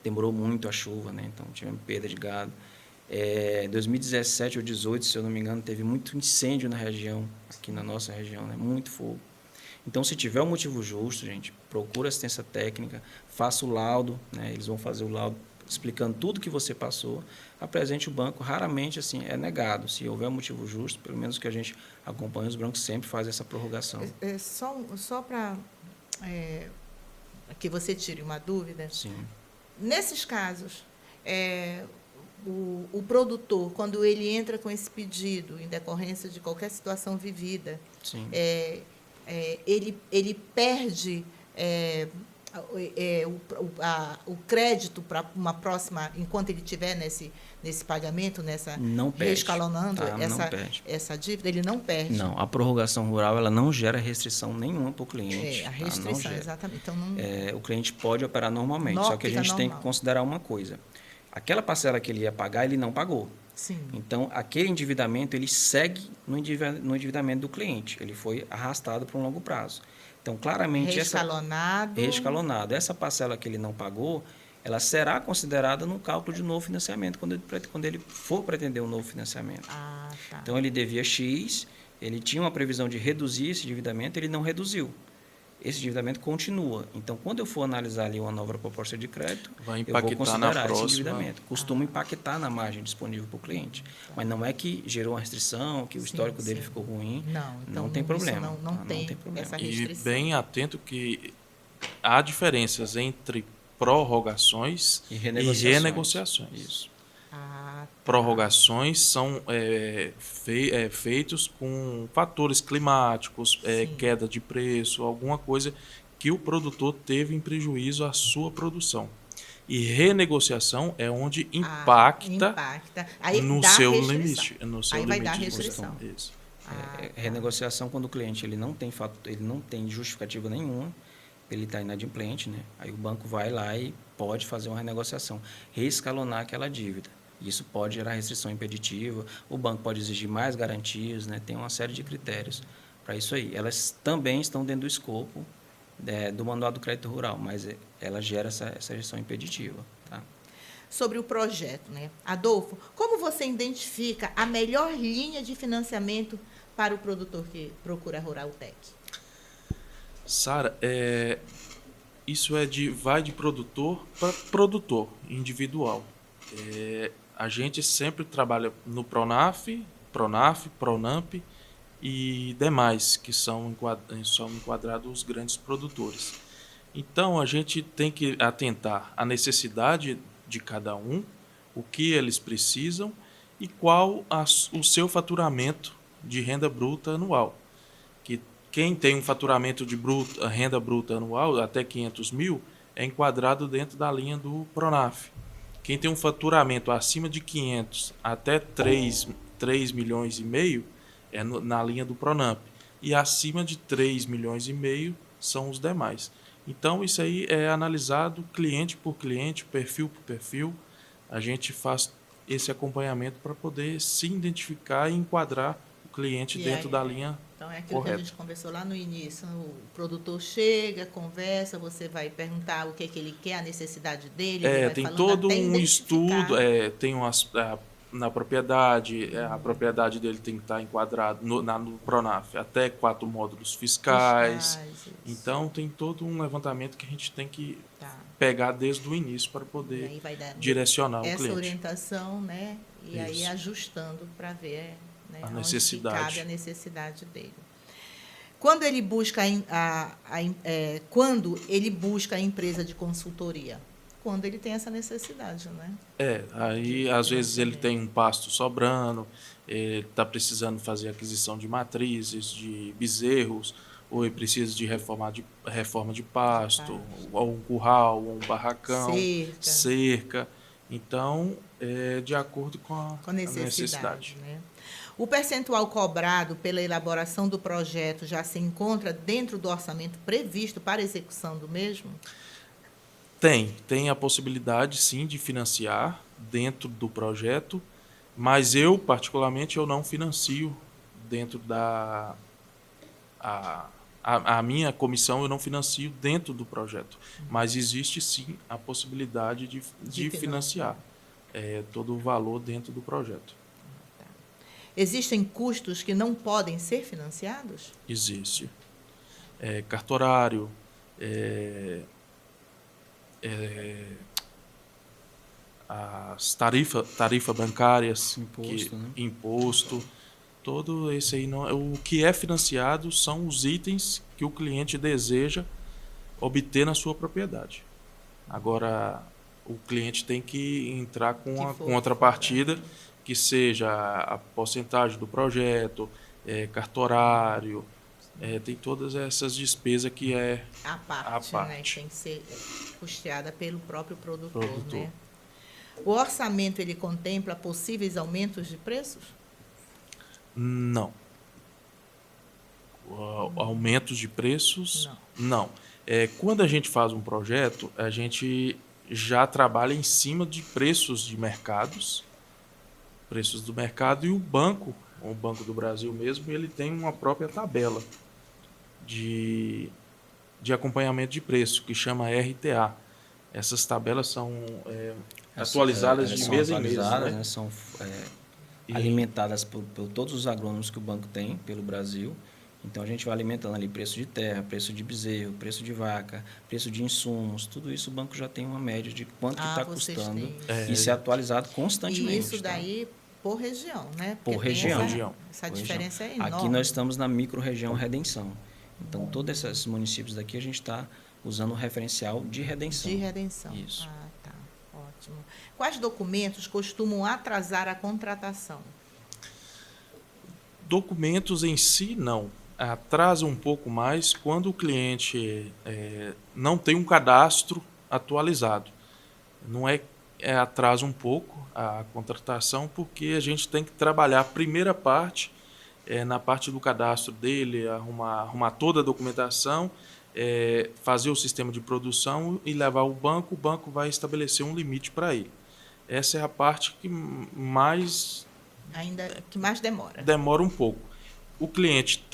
demorou muito a chuva, né? Então tivemos perda de gado. Em 2017 ou 2018, se eu não me engano, teve muito incêndio na região, aqui na nossa região, né? Muito fogo. Então, se tiver um motivo justo, gente, procura assistência técnica, faça o laudo, né? Eles vão fazer o laudo explicando tudo que você passou, apresente o banco. Raramente assim é negado. Se houver um motivo justo, pelo menos que a gente acompanha, os bancos sempre fazem essa prorrogação. Só para que você tire uma dúvida. Sim. Nesses casos, o produtor, quando ele entra com esse pedido em decorrência de qualquer situação vivida, ele perde o crédito para uma próxima, enquanto ele estiver nesse pagamento, não perde, reescalonando essa dívida, ele não perde. Não, a prorrogação rural ela não gera restrição nenhuma para o cliente. A restrição, exatamente. Então, o cliente pode operar normalmente, só que a gente tem que considerar uma coisa. Aquela parcela que ele ia pagar, ele não pagou. Sim. Então, aquele endividamento, ele segue no endividamento do cliente. Ele foi arrastado para um longo prazo. Então, claramente... Reescalonado. Essa parcela que ele não pagou, ela será considerada no cálculo de novo financiamento, quando ele for pretender um novo financiamento. Tá. Então, ele devia X, ele tinha uma previsão de reduzir esse endividamento, ele não reduziu. Esse endividamento continua. Então, quando eu for analisar ali uma nova proposta de crédito, eu vou considerar esse endividamento. Costuma impactar na margem disponível para o cliente. Mas não é que gerou uma restrição, que o histórico dele ficou ruim. Não tem problema. Não tem problema. Essa restrição. E bem atento que há diferenças entre prorrogações e renegociações. Isso. Prorrogações são feitos com fatores climáticos, queda de preço, alguma coisa que o produtor teve em prejuízo à sua produção. E renegociação é onde impacta Aí no seu limite. Aí vai dar restrição. Isso. Renegociação quando o cliente ele não tem justificativa nenhuma, ele está inadimplente, né? Aí o banco vai lá e pode fazer uma renegociação, reescalonar aquela dívida. Isso pode gerar restrição impeditiva, o banco pode exigir mais garantias, né? Tem uma série de critérios para isso aí. Elas também estão dentro do escopo do Manual do Crédito Rural, mas ela gera essa restrição impeditiva. Tá? Sobre o projeto, né? Adolfo, como você identifica a melhor linha de financiamento para o produtor que procura a Ruraltec? Sara, Isso vai de produtor para produtor individual. A gente sempre trabalha no Pronaf, Pronamp e demais, que são enquadrados os grandes produtores. Então, a gente tem que atentar à necessidade de cada um, o que eles precisam e qual o seu faturamento de renda bruta anual. Que quem tem um faturamento de renda bruta anual até 500 mil é enquadrado dentro da linha do Pronaf. Quem tem um faturamento acima de 500 até 3 milhões e meio é na linha do Pronamp. E acima de 3 milhões e meio são os demais. Então, isso aí é analisado cliente por cliente, perfil por perfil. A gente faz esse acompanhamento para poder se identificar e enquadrar o cliente dentro da linha então, é aquilo correta. que a gente conversou lá no início. O produtor chega, conversa, você vai perguntar o que ele quer, a necessidade dele. Ele vai Tem falando todo até um identificar. estudo, tem na propriedade, a propriedade dele tem que estar enquadrada no Pronaf, até 4 módulos fiscais. Isso. Então, tem todo um levantamento que a gente tem que Tá. pegar desde o início para E poder aí vai dar direcionar o essa cliente. orientação, né? E aí Isso. ajustando para ver, né, A onde necessidade. que cabe a necessidade dele. Quando ele busca quando ele busca a empresa de consultoria? Quando ele tem essa necessidade, né? Aí às vezes ele tem um pasto sobrando, está precisando fazer aquisição de matrizes, de bezerros, ou ele precisa de reforma de pasto, ou um curral, ou um barracão, cerca. Então, de acordo com a necessidade. Né? O percentual cobrado pela elaboração do projeto já se encontra dentro do orçamento previsto para a execução do mesmo? Tem a possibilidade, sim, de financiar dentro do projeto, mas eu, particularmente, eu não financio dentro da... A minha comissão eu não financio dentro do projeto, mas existe, sim, a possibilidade de financiar todo o valor dentro do projeto. Existem custos que não podem ser financiados? Existe. Cartorário, as tarifas bancárias, imposto, todo esse aí não. O que é financiado são os itens que o cliente deseja obter na sua propriedade. Agora, o cliente tem que entrar com a contrapartida, que seja a porcentagem do projeto, cartorário, tem todas essas despesas que é a parte. Né, que tem que ser custeada pelo próprio produtor. Né? O orçamento ele contempla possíveis aumentos de preços? Não. Aumentos de preços? Não. Quando a gente faz um projeto, a gente já trabalha em cima de preços de mercados, preços do mercado, e o Banco do Brasil mesmo, ele tem uma própria tabela de acompanhamento de preço, que chama RTA. Essas tabelas são atualizadas de mês em mês. Né? São alimentadas por todos os agrônomos que o banco tem pelo Brasil. Então, a gente vai alimentando ali preço de terra, preço de bezerro, preço de vaca, preço de insumos. Tudo isso o banco já tem uma média de quanto que está custando. Isso é atualizado constantemente. E isso daí por região, né? Porque por região. Essa diferença é enorme. Aqui nós estamos na micro-região Redenção. Então, todos esses municípios daqui a gente está usando o referencial de Redenção. De Redenção. Isso. Tá. Ótimo. Quais documentos costumam atrasar a contratação? Documentos em si, não. Atrasa um pouco mais quando o cliente não tem um cadastro atualizado. Não atrasa um pouco a contratação, porque a gente tem que trabalhar a primeira parte, na parte do cadastro dele, arrumar toda a documentação, fazer o sistema de produção e levar ao banco. O banco vai estabelecer um limite para ele. Essa é a parte que mais demora. Demora um pouco. O cliente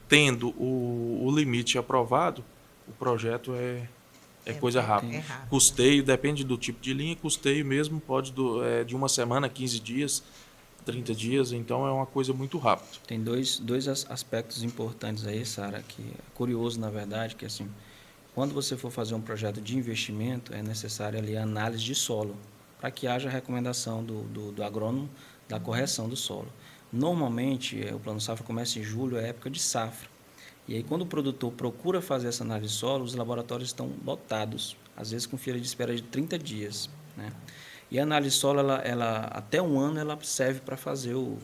tendo o limite aprovado, o projeto é coisa rápida. Custeio, depende do tipo de linha, custeio mesmo pode de uma semana, 15 dias, 30 dias, então é uma coisa muito rápida. Tem dois aspectos importantes aí, Sara, que é curioso, na verdade, que assim, quando você for fazer um projeto de investimento, é necessário ali a análise de solo, para que haja a recomendação do agrônomo da correção do solo. Normalmente, o Plano Safra começa em julho, é época de safra. E aí, quando o produtor procura fazer essa análise de solo, os laboratórios estão lotados, às vezes com fila de espera de 30 dias, né? E a análise de solo, ela até um ano, ela serve para fazer o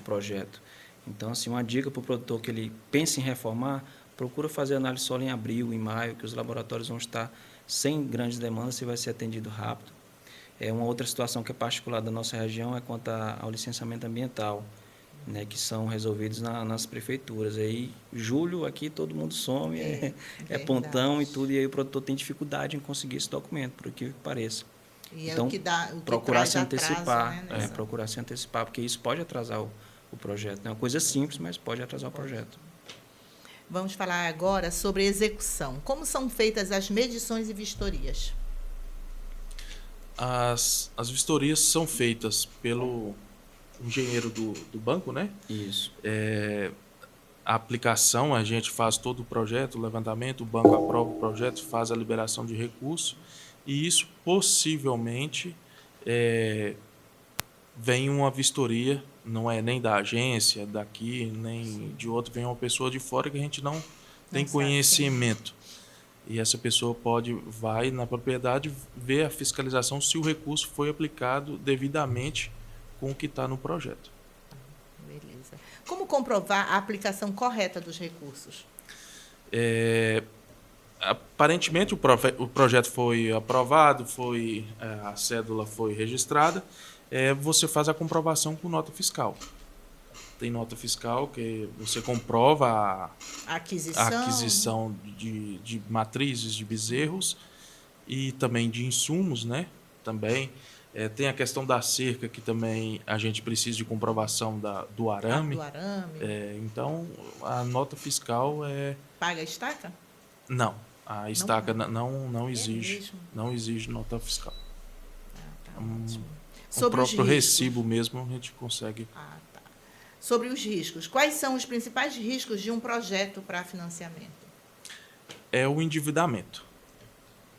projeto. Então, assim, uma dica para o produtor que ele pensa em reformar, procura fazer a análise de solo em abril, em maio, que os laboratórios vão estar sem grandes demandas, se vai ser atendido rápido. Uma outra situação que é particular da nossa região é quanto ao licenciamento ambiental, né, que são resolvidos nas prefeituras. Aí, julho, aqui todo mundo some, é pontão e tudo, e aí o produtor tem dificuldade em conseguir esse documento, por que pareça. E então, é o que dá, o que procurar traz se antecipar, atraso, né, procurar se antecipar, porque isso pode atrasar o projeto. É uma coisa simples, mas pode atrasar o projeto. Vamos falar agora sobre execução. Como são feitas as medições e vistorias? As vistorias são feitas pelo engenheiro do banco, né? Isso. A aplicação, a gente faz todo o projeto, o levantamento, o banco aprova o projeto, faz a liberação de recurso, e isso possivelmente vem uma vistoria, não é nem da agência, daqui, nem de outro, vem uma pessoa de fora que a gente não tem conhecimento. E essa pessoa vai na propriedade ver a fiscalização se o recurso foi aplicado devidamente com o que está no projeto. Beleza. Como comprovar a aplicação correta dos recursos? Aparentemente o projeto foi aprovado, a cédula foi registrada, você faz a comprovação com nota fiscal. Tem nota fiscal que você comprova a aquisição de matrizes, de bezerros e também de insumos, né? Também tem a questão da cerca, que também a gente precisa de comprovação do arame. Do arame. Então, a nota fiscal Paga a estaca? Não, a estaca não exige, mesmo? não exige nota fiscal. Tá ótimo. O Sobre os próprio riscos. recibo mesmo a gente consegue. Tá. Sobre os riscos. Quais são os principais riscos de um projeto para financiamento? É o endividamento.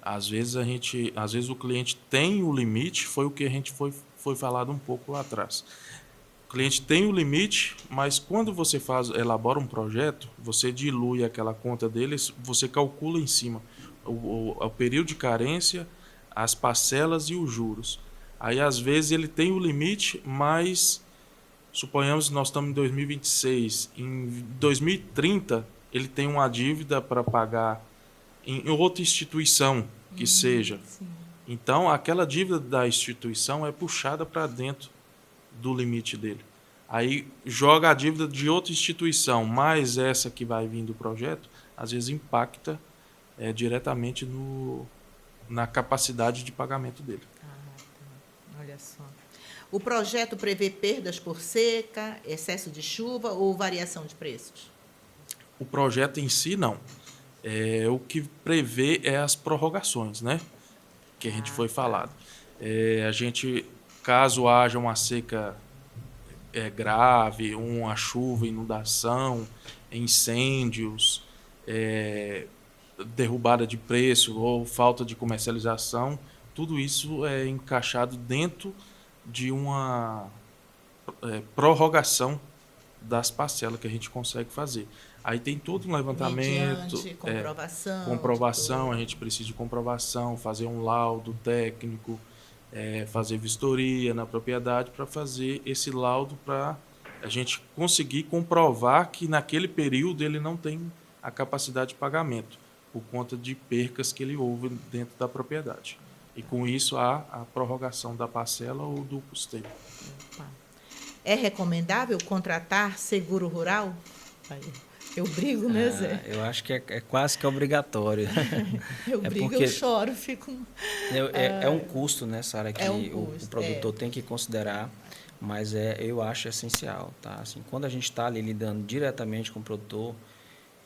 Às vezes o cliente tem o limite, foi o que a gente foi falado um pouco lá atrás. O cliente tem o limite, mas quando você elabora um projeto, você dilui aquela conta deles, você calcula em cima o período de carência, as parcelas e os juros. Aí, às vezes, ele tem o limite, mas suponhamos que nós estamos em 2026. Em 2030, ele tem uma dívida para pagar em outra instituição que seja. Sim. Então, aquela dívida da instituição é puxada para dentro do limite dele. Aí, joga a dívida de outra instituição, mais essa que vai vir do projeto, às vezes impacta diretamente na capacidade de pagamento dele. Olha só. O projeto prevê perdas por seca, excesso de chuva ou variação de preços? O projeto em si, não. O que prevê é as prorrogações, né? Que a gente foi falado. A gente, caso haja uma seca grave, uma chuva, inundação, incêndios, derrubada de preço ou falta de comercialização, tudo isso é encaixado dentro de uma prorrogação das parcelas que a gente consegue fazer. Aí tem todo um levantamento, Mediante comprovação. Comprovação, a gente precisa de comprovação, fazer um laudo técnico, fazer vistoria na propriedade para fazer esse laudo para a gente conseguir comprovar que naquele período ele não tem a capacidade de pagamento por conta de percas que ele houve dentro da propriedade. E com isso há a prorrogação da parcela ou do custeio. É recomendável contratar seguro rural? Eu brigo, né, Zé? Eu acho que é quase que obrigatório. Eu brigo, porque eu choro, fico... É um custo, né, Sara, que o produtor tem que considerar, mas eu acho essencial, tá? Assim, quando a gente está ali lidando diretamente com o produtor,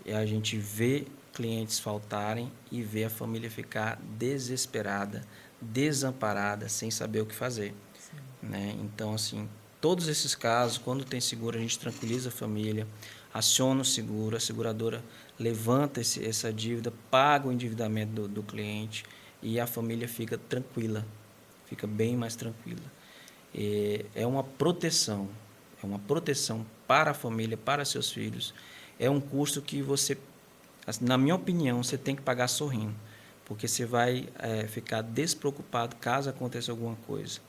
a gente vê clientes faltarem e vê a família ficar desesperada, desamparada, sem saber o que fazer, né? Então, assim, todos esses casos, quando tem seguro, a gente tranquiliza a família, aciona o seguro, a seguradora levanta essa dívida, paga o endividamento do cliente e a família fica tranquila, fica bem mais tranquila. É uma proteção para a família, para seus filhos. É um custo que você, na minha opinião, você tem que pagar sorrindo, porque você vai ficar despreocupado caso aconteça alguma coisa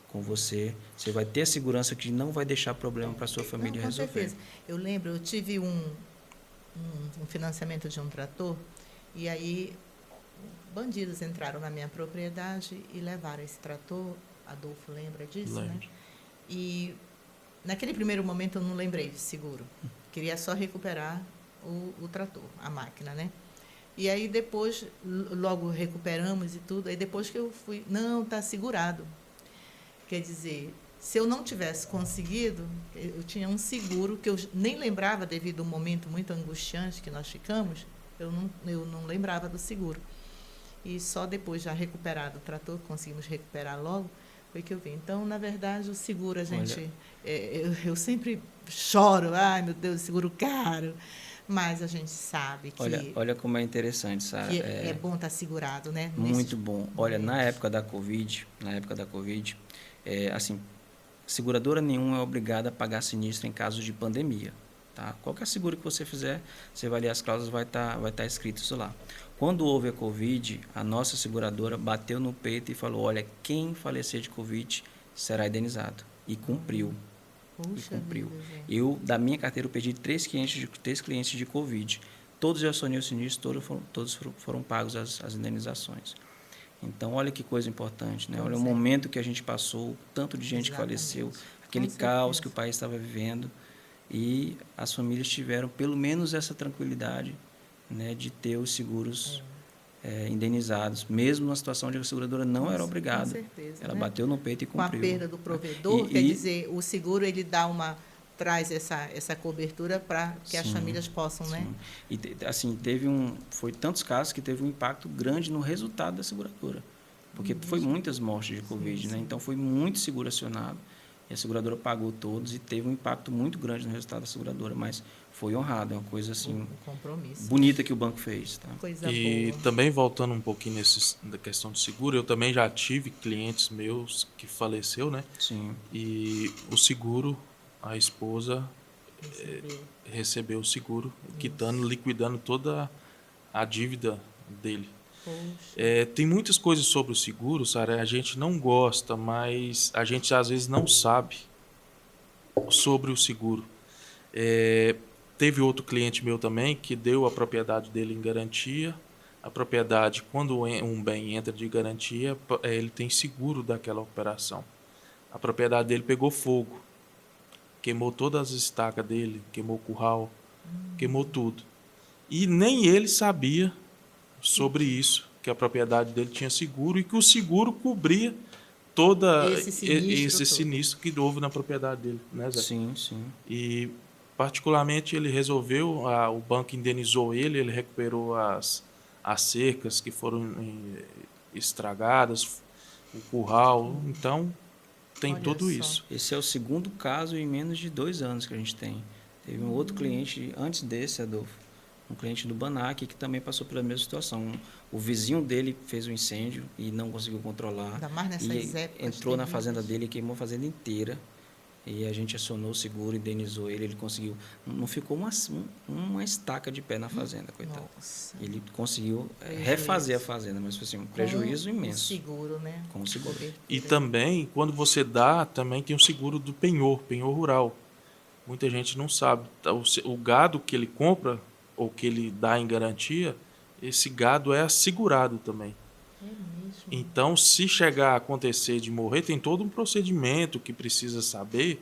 com você. Você vai ter a segurança que não vai deixar problema para a sua família Não, com resolver. certeza. Eu lembro, eu tive um financiamento de um trator e aí bandidos entraram na minha propriedade e levaram esse trator. Adolfo lembra disso, Lembro. né? E naquele primeiro momento eu não lembrei de seguro. Queria só recuperar o trator, a máquina, né? E aí depois, logo recuperamos e tudo, aí depois que eu fui, não, está segurado. Quer dizer, se eu não tivesse conseguido, eu tinha um seguro que eu nem lembrava devido a um momento muito angustiante que nós ficamos, eu não lembrava do seguro. E só depois, já recuperado o trator, conseguimos recuperar logo, foi que eu vi. Então, na verdade, o seguro, a gente... eu sempre choro, ai, meu Deus, seguro caro. Mas a gente sabe que, Olha como é interessante, Sara. que é bom estar segurado, né? Muito bom. Olha, na época da Covid, assim, seguradora nenhuma é obrigada a pagar sinistro em caso de pandemia, tá? Qualquer seguro que você fizer, você vai ler as cláusulas, vai tá escrito isso lá. Quando houve a Covid, a nossa seguradora bateu no peito e falou, olha, quem falecer de Covid será indenizado. E cumpriu. Puxa vida, gente. Eu, da minha carteira, eu perdi 3 clientes de Covid. Todos eu acionei o sinistro, todos foram pagos as indenizações. Então, olha que coisa importante, né? Olha o momento que a gente passou, o tanto de gente que faleceu, aquele caos que o país estava vivendo, e as famílias tiveram pelo menos essa tranquilidade, né, de ter os seguros indenizados, mesmo numa situação onde a seguradora não era obrigada. Com certeza, ela né? bateu no peito e cumpriu. Com a perda do provedor, quer dizer, o seguro ele traz essa cobertura para que as famílias possam, né? E assim, foi tantos casos que teve um impacto grande no resultado da seguradora, porque foi muitas mortes de Covid, né? Então foi muito seguro acionado e a seguradora pagou todos e teve um impacto muito grande no resultado da seguradora, mas foi honrado, é uma coisa assim Compromisso, bonita que o banco fez, tá? coisa E boa. também voltando um pouquinho da questão de seguro, eu também já tive clientes meus que faleceu, né? Sim. E o seguro, a esposa recebeu o seguro, liquidando toda a dívida dele. Tem muitas coisas sobre o seguro, Sara, a gente não gosta, mas a gente às vezes não sabe sobre o seguro. Teve outro cliente meu também que deu a propriedade dele em garantia. A propriedade, quando um bem entra de garantia, ele tem seguro daquela operação. A propriedade dele pegou fogo, queimou todas as estacas dele, queimou o curral, queimou tudo. E nem ele sabia sobre isso, que a propriedade dele tinha seguro e que o seguro cobria todo esse sinistro que houve na propriedade dele, né, Zé? Sim, sim. E particularmente ele resolveu, o banco indenizou ele recuperou as cercas que foram estragadas, o curral, então tem tudo isso. Esse é o segundo caso em menos de 2 anos que a gente tem. Teve um outro cliente antes desse, Adolfo, um cliente do Banac que também passou pela mesma situação. O vizinho dele fez um incêndio e não conseguiu controlar. Ainda mais nessas épocas. Entrou na fazenda dele e queimou a fazenda inteira. E a gente acionou o seguro, indenizou ele, ele conseguiu... Não ficou uma estaca de pé na fazenda, coitado. Nossa. Ele conseguiu refazer a fazenda, mas foi assim, um prejuízo imenso. Com o seguro, né? Com o seguro. E também, quando você dá, também tem o seguro do penhor rural. Muita gente não sabe. O gado que ele compra, ou que ele dá em garantia, esse gado é assegurado também. É mesmo. Então, se chegar a acontecer de morrer, tem todo um procedimento que precisa saber,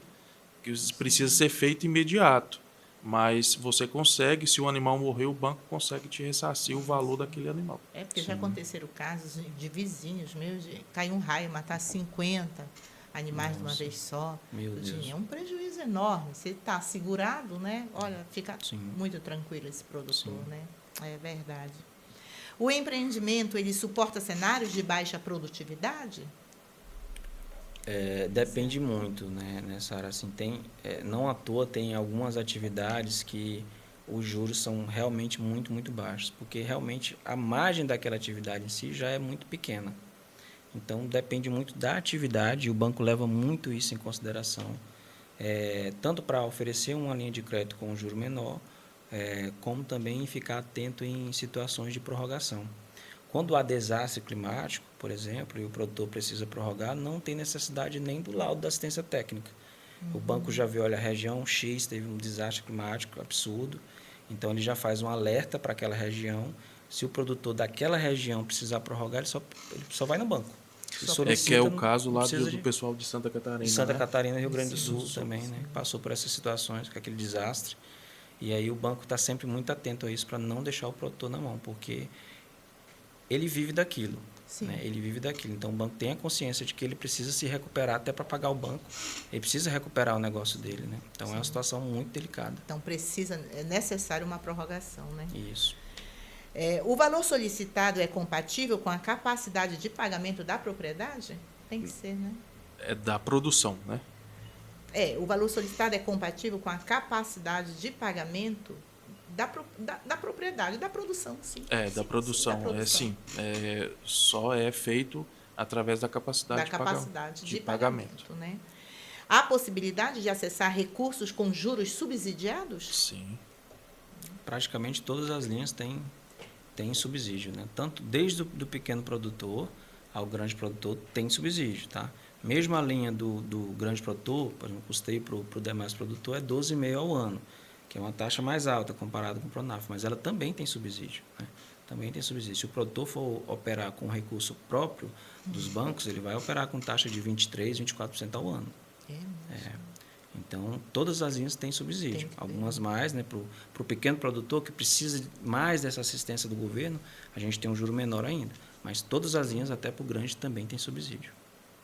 que precisa ser feito imediato. Mas você consegue, se o animal morrer, o banco consegue te ressarcir o valor daquele animal. Porque já aconteceram casos de vizinhos meus, cair um raio, matar 50 animais de uma vez só. Meu Deus. É um prejuízo enorme. Você está segurado, né? Olha, fica Sim. muito tranquilo esse produtor, né? É verdade. O empreendimento, ele suporta cenários de baixa produtividade? Depende muito, né, Sara? Assim, não à toa tem algumas atividades que os juros são realmente muito, muito baixos, porque realmente a margem daquela atividade em si já é muito pequena. Então, depende muito da atividade e o banco leva muito isso em consideração, tanto para oferecer uma linha de crédito com um juro menor, como também ficar atento em situações de prorrogação. Quando há desastre climático, por exemplo, e o produtor precisa prorrogar, não tem necessidade nem do laudo da assistência técnica. O banco já viu, olha, a região X teve um desastre climático absurdo, então ele já faz um alerta para aquela região. Se o produtor daquela região precisar prorrogar, ele só vai no banco. Que é o caso lá do pessoal de Santa Catarina. De Santa né? Catarina e Rio Grande do Sul também, né? Passou por essas situações, com aquele desastre. E aí o banco está sempre muito atento a isso para não deixar o produtor na mão, porque ele vive daquilo. Né? Ele vive daquilo. Então o banco tem a consciência de que ele precisa se recuperar até para pagar o banco. Ele precisa recuperar o negócio dele. Né? Então é uma situação muito delicada. Então é necessário uma prorrogação, né? Isso. O valor solicitado é compatível com a capacidade de pagamento da propriedade? Tem que ser, né? É da produção, né? O valor solicitado é compatível com a capacidade de pagamento da propriedade, da produção, sim. Da produção. Só é feito através da capacidade, de pagamento. Né? Há possibilidade de acessar recursos com juros subsidiados? Sim. Praticamente todas as linhas têm subsídio, né? Tanto desde do pequeno produtor ao grande produtor tem subsídio, tá? Mesmo a linha do grande produtor, por exemplo, o custeio para o demais produtor é 12,5 ao ano, que é uma taxa mais alta comparada com o Pronaf, mas ela também tem subsídio, né? Também tem subsídio. Se o produtor for operar com recurso próprio dos bancos, ele vai operar com taxa de 23%, 24% ao ano. Então, todas as linhas têm subsídio. Algumas mais, né? Para o pequeno produtor que precisa mais dessa assistência do governo, a gente tem um juro menor ainda. Mas todas as linhas, até para o grande, também tem subsídio.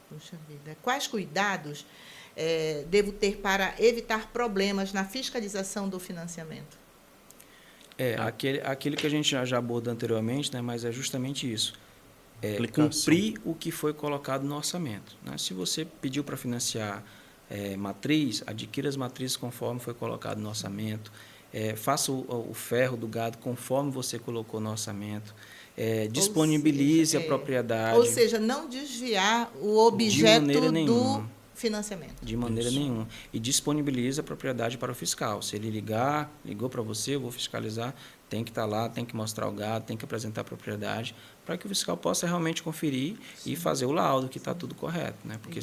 Puxa vida. Quais cuidados devo ter para evitar problemas na fiscalização do financiamento? Aquilo que a gente já abordou anteriormente, né? Mas é justamente isso. Cumprir o que foi colocado no orçamento. Né? Se você pediu para financiar matriz, adquira as matrizes conforme foi colocado no orçamento, faça o ferro do gado conforme você colocou no orçamento, disponibilize a propriedade. Ou seja, não desviar o objeto do financiamento. De maneira nenhuma. E disponibilize a propriedade para o fiscal. Se ele ligou para você, eu vou fiscalizar, tem que estar lá, tem que mostrar o gado, tem que apresentar a propriedade, para que o fiscal possa realmente conferir e fazer o laudo que está tudo correto. Né? Porque,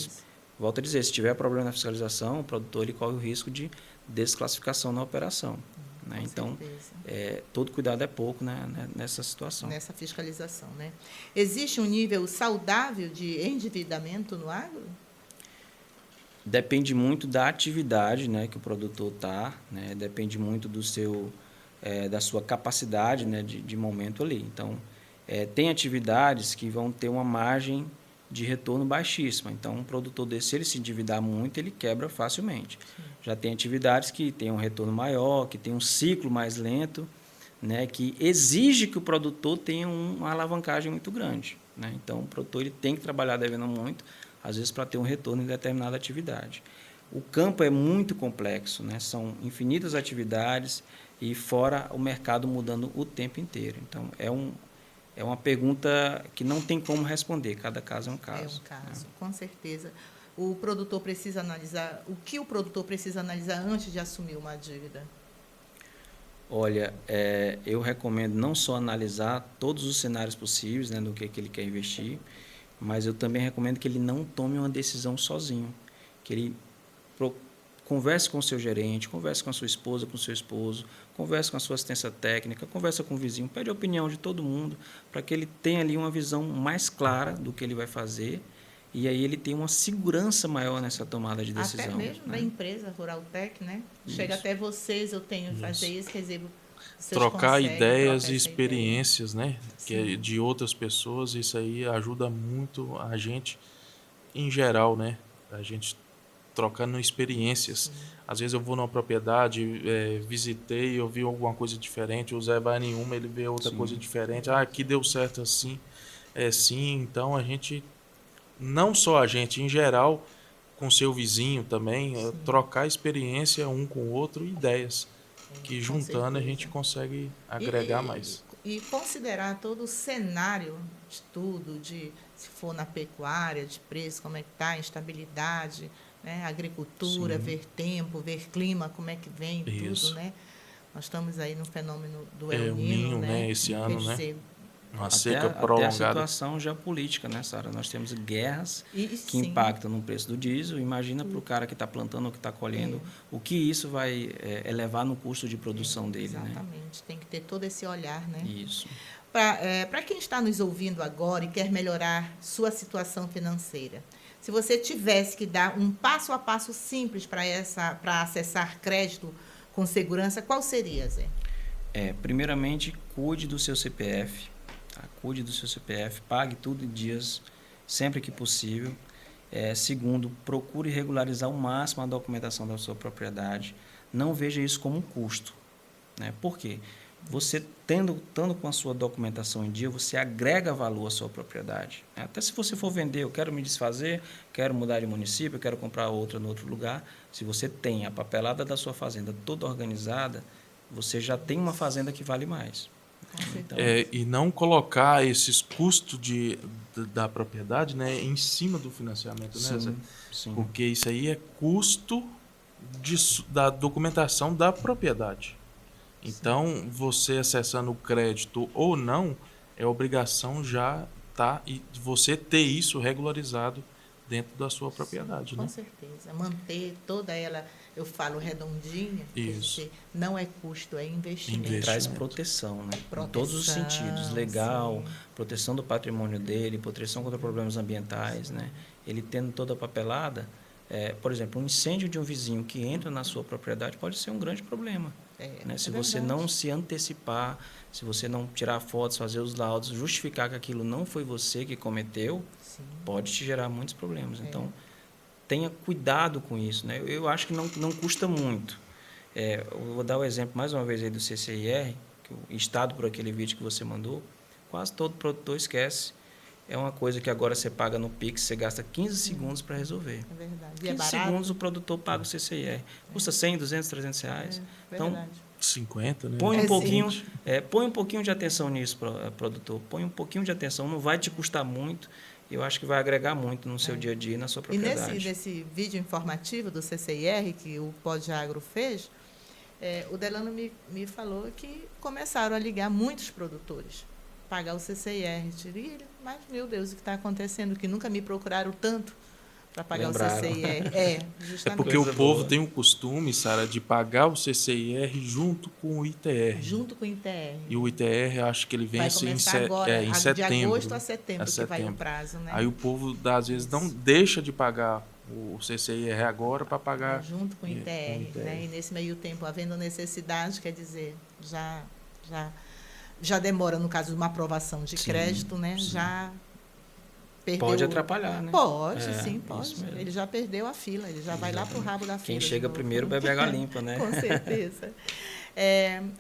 volto a dizer, se tiver problema na fiscalização, o produtor ele corre o risco de desclassificação na operação. Né? Então, todo cuidado é pouco, né, nessa situação. Nessa fiscalização. Né? Existe um nível saudável de endividamento no agro? Depende muito da atividade, né, que o produtor está, né? Depende muito da sua capacidade, né, de momento ali. Então, tem atividades que vão ter uma margem de retorno baixíssima. Então, um produtor desse, se ele se endividar muito, ele quebra facilmente. Já tem atividades que têm um retorno maior, que tem um ciclo mais lento, né, que exige que o produtor tenha uma alavancagem muito grande. Né? Então, o produtor ele tem que trabalhar devendo muito, às vezes para ter um retorno em determinada atividade. O campo é muito complexo, né? São infinitas atividades e fora o mercado mudando o tempo inteiro. Então, é uma pergunta que não tem como responder, cada caso é um caso. É um caso, com certeza. O produtor precisa analisar, o que o produtor precisa analisar antes de assumir uma dívida? Olha, eu recomendo não só analisar todos os cenários possíveis, né, do que ele quer investir, mas eu também recomendo que ele não tome uma decisão sozinho, que ele converse com o seu gerente, converse com a sua esposa, com o seu esposo, converse com a sua assistência técnica, converse com o vizinho, pede a opinião de todo mundo, para que ele tenha ali uma visão mais clara do que ele vai fazer, e aí ele tem uma segurança maior nessa tomada de decisão. Até mesmo da empresa Ruraltec, né? Chega até vocês, eu tenho que fazer isso, recebo. Trocar ideias e experiências, né? Que é de outras pessoas, isso aí ajuda muito a gente em geral, né? A gente trocando experiências. Às vezes eu vou numa propriedade, visitei, eu vi alguma coisa diferente, o Zé vai nenhuma, ele vê outra coisa diferente. Aqui deu certo assim, sim. Então a gente não só a gente, em geral, com seu vizinho também, trocar experiência um com o outro e ideias, que com juntando a certeza. gente consegue agregar mais. E considerar todo o cenário de tudo, de se for na pecuária, de preço, como é que está, instabilidade, né? Agricultura, Sim. ver tempo, ver clima, como é que vem, Isso. tudo, né? Nós estamos aí no fenômeno do É, El o Niño, Ninho, né, esse Quer ano, né? dizer, Uma Até, seca até a prolongada. situação geopolítica, né, Sara? Nós temos guerras e que sim, impactam no preço do diesel. Imagina para o cara que está plantando ou que está colhendo, o que isso vai elevar no custo de produção dele, né? exatamente, tem que ter todo esse olhar, né? Isso. Para quem está nos ouvindo agora e quer melhorar sua situação financeira, se você tivesse que dar um passo a passo simples para acessar crédito com segurança, qual seria, Zé? Primeiramente, cuide do seu CPF, tá? Cuide do seu CPF, pague tudo em dias, sempre que possível. Segundo, procure regularizar ao máximo a documentação da sua propriedade. Não veja isso como um custo, né? Por quê? Você estando com a sua documentação em dia, você agrega valor à sua propriedade. Até se você for vender, eu quero me desfazer, quero mudar de município, eu quero comprar outra em outro lugar. Se você tem a papelada da sua fazenda toda organizada, você já tem uma fazenda que vale mais. Então, E não colocar esses custos da propriedade, né, em cima do financiamento, né, Zé? sim. Porque isso aí é custo da documentação da propriedade. Então, você acessando o crédito ou não, é obrigação já e você ter isso regularizado dentro da sua propriedade, Com né? certeza. Manter toda ela, eu falo redondinha, quer Isso. dizer, não é custo, é investimento. Investimento. Traz proteção, né? Em todos os Proteção, sentidos, legal, sim. proteção do patrimônio dele, proteção contra problemas ambientais, né? Ele tendo toda a papelada, por exemplo, um incêndio de um vizinho que entra na sua propriedade pode ser um grande problema, né? Se você verdade. não se antecipar, se você não tirar fotos, fazer os laudos, justificar que aquilo não foi você que cometeu, Sim. pode te gerar muitos problemas. Então, tenha cuidado com isso, né? Eu acho que não custa muito. Eu vou dar o exemplo mais uma vez aí do CCIR, que o estado por aquele vídeo que você mandou, quase todo produtor esquece. É uma coisa que agora você paga no Pix, você gasta 15 segundos para resolver. É verdade. E 15 é barato? segundos o produtor paga o CCIR. Custa 100, 200, 300 reais. Então, Verdade. 50, né? põe um, sim. pouquinho, põe um pouquinho de atenção nisso, produtor. Põe um pouquinho de atenção, não vai te custar muito. Eu acho que vai agregar muito no seu dia a dia e na sua E propriedade. nesse vídeo informativo do CCIR que o Pode Agro fez, o Delano me falou que começaram a ligar muitos produtores, pagar o CCIR. E ele, mas, meu Deus, o que está acontecendo? Que nunca me procuraram tanto para pagar Lembraram. o CCIR. É Justamente. porque o Coisa povo boa. tem o costume, Sara, de pagar o CCIR junto com o ITR. Junto com o ITR. E o ITR, acho que ele Vai vence começar agora, em de setembro. agosto a setembro, que vai o prazo, né? Aí o povo, às vezes, não deixa de pagar o CCIR agora para pagar junto com o ITR, com o né? E nesse meio tempo, havendo necessidade, quer dizer, já demora, no caso de uma aprovação de Sim, crédito, né? sim. Já perdeu. Pode atrapalhar, né? Pode, sim, Isso pode. mesmo. Ele já perdeu a fila, ele já vai lá para o rabo da fila. Quem de chega novo. primeiro bebe água limpa, né? Com certeza.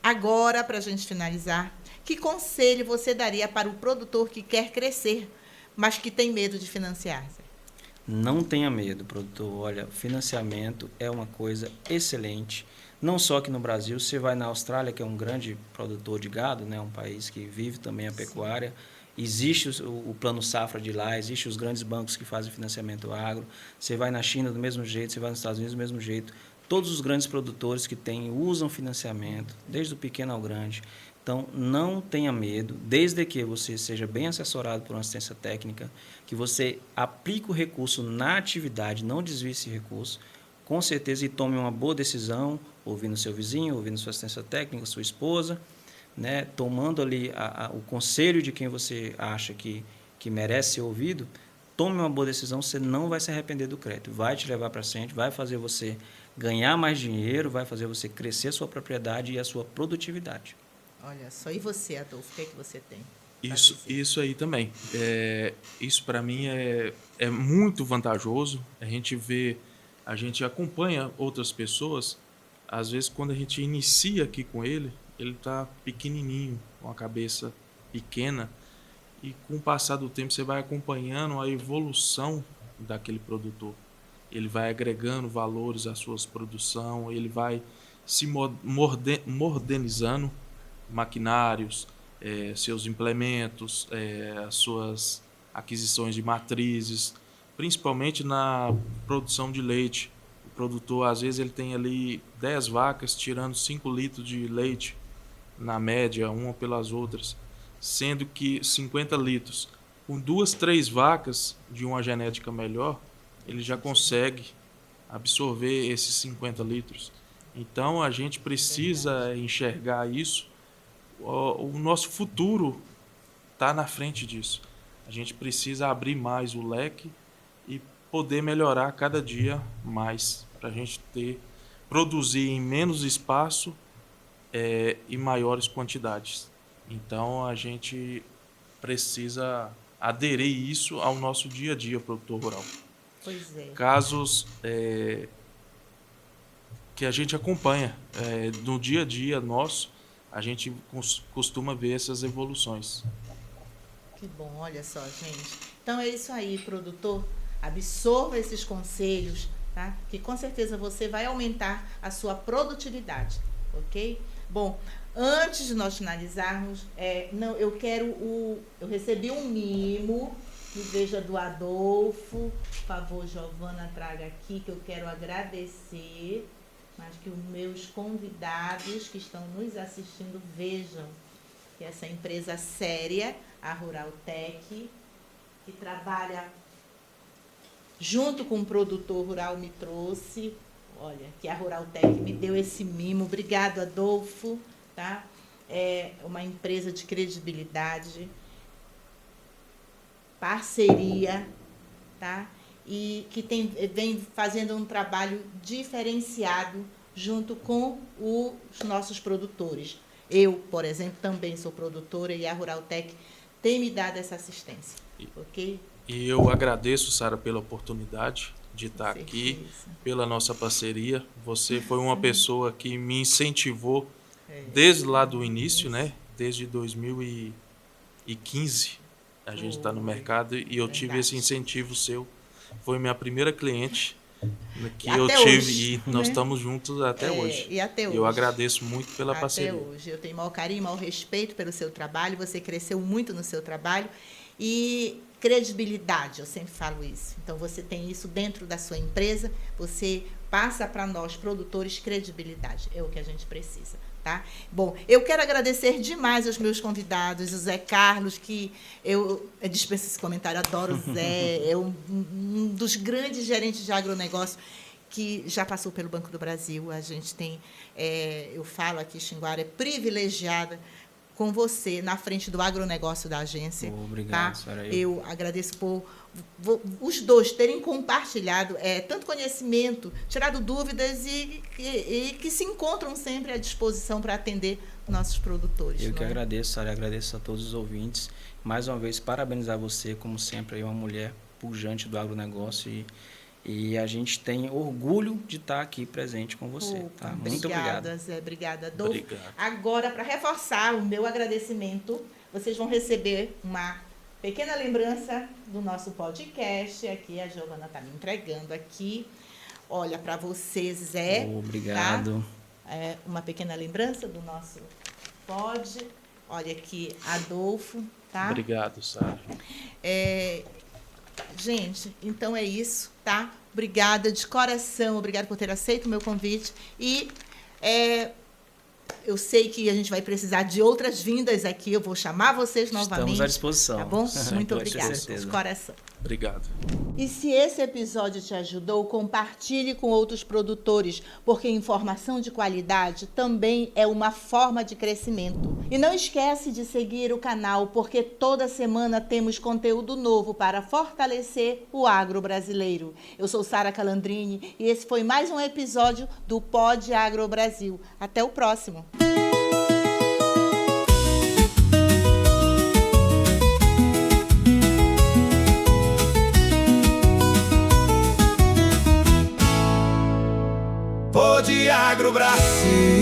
Agora, para a gente finalizar, que conselho você daria para o produtor que quer crescer, mas que tem medo de financiar? Não tenha medo, produtor. Olha, financiamento é uma coisa excelente. Não só aqui no Brasil, você vai na Austrália, que é um grande produtor de gado, né? Um país que vive também a pecuária. Existe o plano safra de lá, existem os grandes bancos que fazem financiamento agro. Você vai na China do mesmo jeito, você vai nos Estados Unidos do mesmo jeito. Todos os grandes produtores que têm usam financiamento, desde o pequeno ao grande. Então, não tenha medo, desde que você seja bem assessorado por uma assistência técnica, que você aplique o recurso na atividade, não desvie esse recurso, com certeza, e tome uma boa decisão, ouvindo seu vizinho, ouvindo sua assistência técnica, sua esposa, né, tomando ali o conselho de quem você acha que merece ser ouvido. Tome uma boa decisão, você não vai se arrepender do crédito, vai te levar para frente, vai fazer você ganhar mais dinheiro, vai fazer você crescer a sua propriedade e a sua produtividade. Olha só, e você, Adolfo, o que é que você tem? Isso aí também. Isso para mim é muito vantajoso. A gente acompanha outras pessoas. Às vezes, quando a gente inicia aqui com ele está pequenininho, com a cabeça pequena. e com o passar do tempo você vai acompanhando a evolução daquele produtor. Ele vai agregando valores à sua produção, ele vai se modernizando, maquinários, seus implementos, as suas aquisições de matrizes, principalmente na produção de leite. O produtor, às vezes, ele tem ali 10 vacas tirando 5 litros de leite, na média, uma pelas outras, sendo que 50 litros. Com 2, 3 vacas de uma genética melhor, ele já consegue absorver esses 50 litros. Então, a gente precisa enxergar isso. O nosso futuro está na frente disso. A gente precisa abrir mais o leque e poder melhorar cada dia mais, para a gente produzir em menos espaço e maiores quantidades. Então, a gente precisa aderir isso ao nosso dia a dia, produtor rural. Pois é. Casos que a gente acompanha no dia a dia nosso, a gente costuma ver essas evoluções. Que bom, olha só, gente. Então é isso aí, produtor. Absorva esses conselhos, tá? Que com certeza você vai aumentar a sua produtividade, ok? Bom, antes de nós finalizarmos, eu recebi um mimo, me veja do Adolfo. Por favor, Giovana, traga aqui que eu quero agradecer, mas que os meus convidados que estão nos assistindo vejam que essa empresa séria, a Ruraltec, que trabalha junto com o produtor rural, me trouxe. Olha, que a Ruraltec me deu esse mimo. Obrigado, Adolfo. Tá? É uma empresa de credibilidade, parceria, tá? E que vem fazendo um trabalho diferenciado junto com os nossos produtores. Eu, por exemplo, também sou produtora e a Ruraltec tem me dado essa assistência, ok? E eu agradeço, Sara, pela oportunidade de estar aqui, pela nossa parceria. Você foi uma pessoa que me incentivou desde lá do início, né? Desde 2015 a gente está no mercado e eu tive esse incentivo seu. Foi minha primeira cliente que eu tive hoje, e nós estamos juntos até hoje. E até hoje. Eu agradeço muito pela parceria. Até hoje. Eu tenho maior carinho, maior respeito pelo seu trabalho. Você cresceu muito no seu trabalho. E credibilidade, eu sempre falo isso. Então, você tem isso dentro da sua empresa, você passa para nós, produtores, credibilidade. É o que a gente precisa, tá? Bom, eu quero agradecer demais aos meus convidados, o Zé Carlos, que eu dispenso esse comentário, adoro o Zé, é um dos grandes gerentes de agronegócio que já passou pelo Banco do Brasil. A gente tem, eu falo aqui, Xinguara é privilegiada com você na frente do agronegócio da agência. Obrigado, tá? Sara. Eu agradeço por os dois terem compartilhado tanto conhecimento, tirado dúvidas e que se encontram sempre à disposição para atender nossos produtores. Eu que agradeço, Sara, agradeço a todos os ouvintes. Mais uma vez, parabenizar você, como sempre, aí uma mulher pujante do agronegócio e a gente tem orgulho de estar aqui presente com você. Tá? Muito obrigado. Zé, obrigada, Adolfo. Obrigado. Agora, para reforçar o meu agradecimento, vocês vão receber uma pequena lembrança do nosso podcast. Aqui, a Giovana está me entregando aqui. Olha, para você, Zé. Obrigado. Tá? Uma pequena lembrança do nosso pod. Olha aqui, Adolfo. Tá? Obrigado, Sara. Gente, então é isso, tá? Obrigada de coração, obrigada por ter aceito o meu convite. E eu sei que a gente vai precisar de outras vindas aqui, eu vou chamar vocês novamente. Estamos à disposição. Tá bom? Muito Pode ter obrigada, certeza. de coração. Obrigado. E se esse episódio te ajudou, compartilhe com outros produtores, porque informação de qualidade também é uma forma de crescimento. E não esquece de seguir o canal, porque toda semana temos conteúdo novo para fortalecer o agro brasileiro. Eu sou Sara Calandrini e esse foi mais um episódio do Pod Agro Brasil. Até o próximo. Pod Agro Brasil.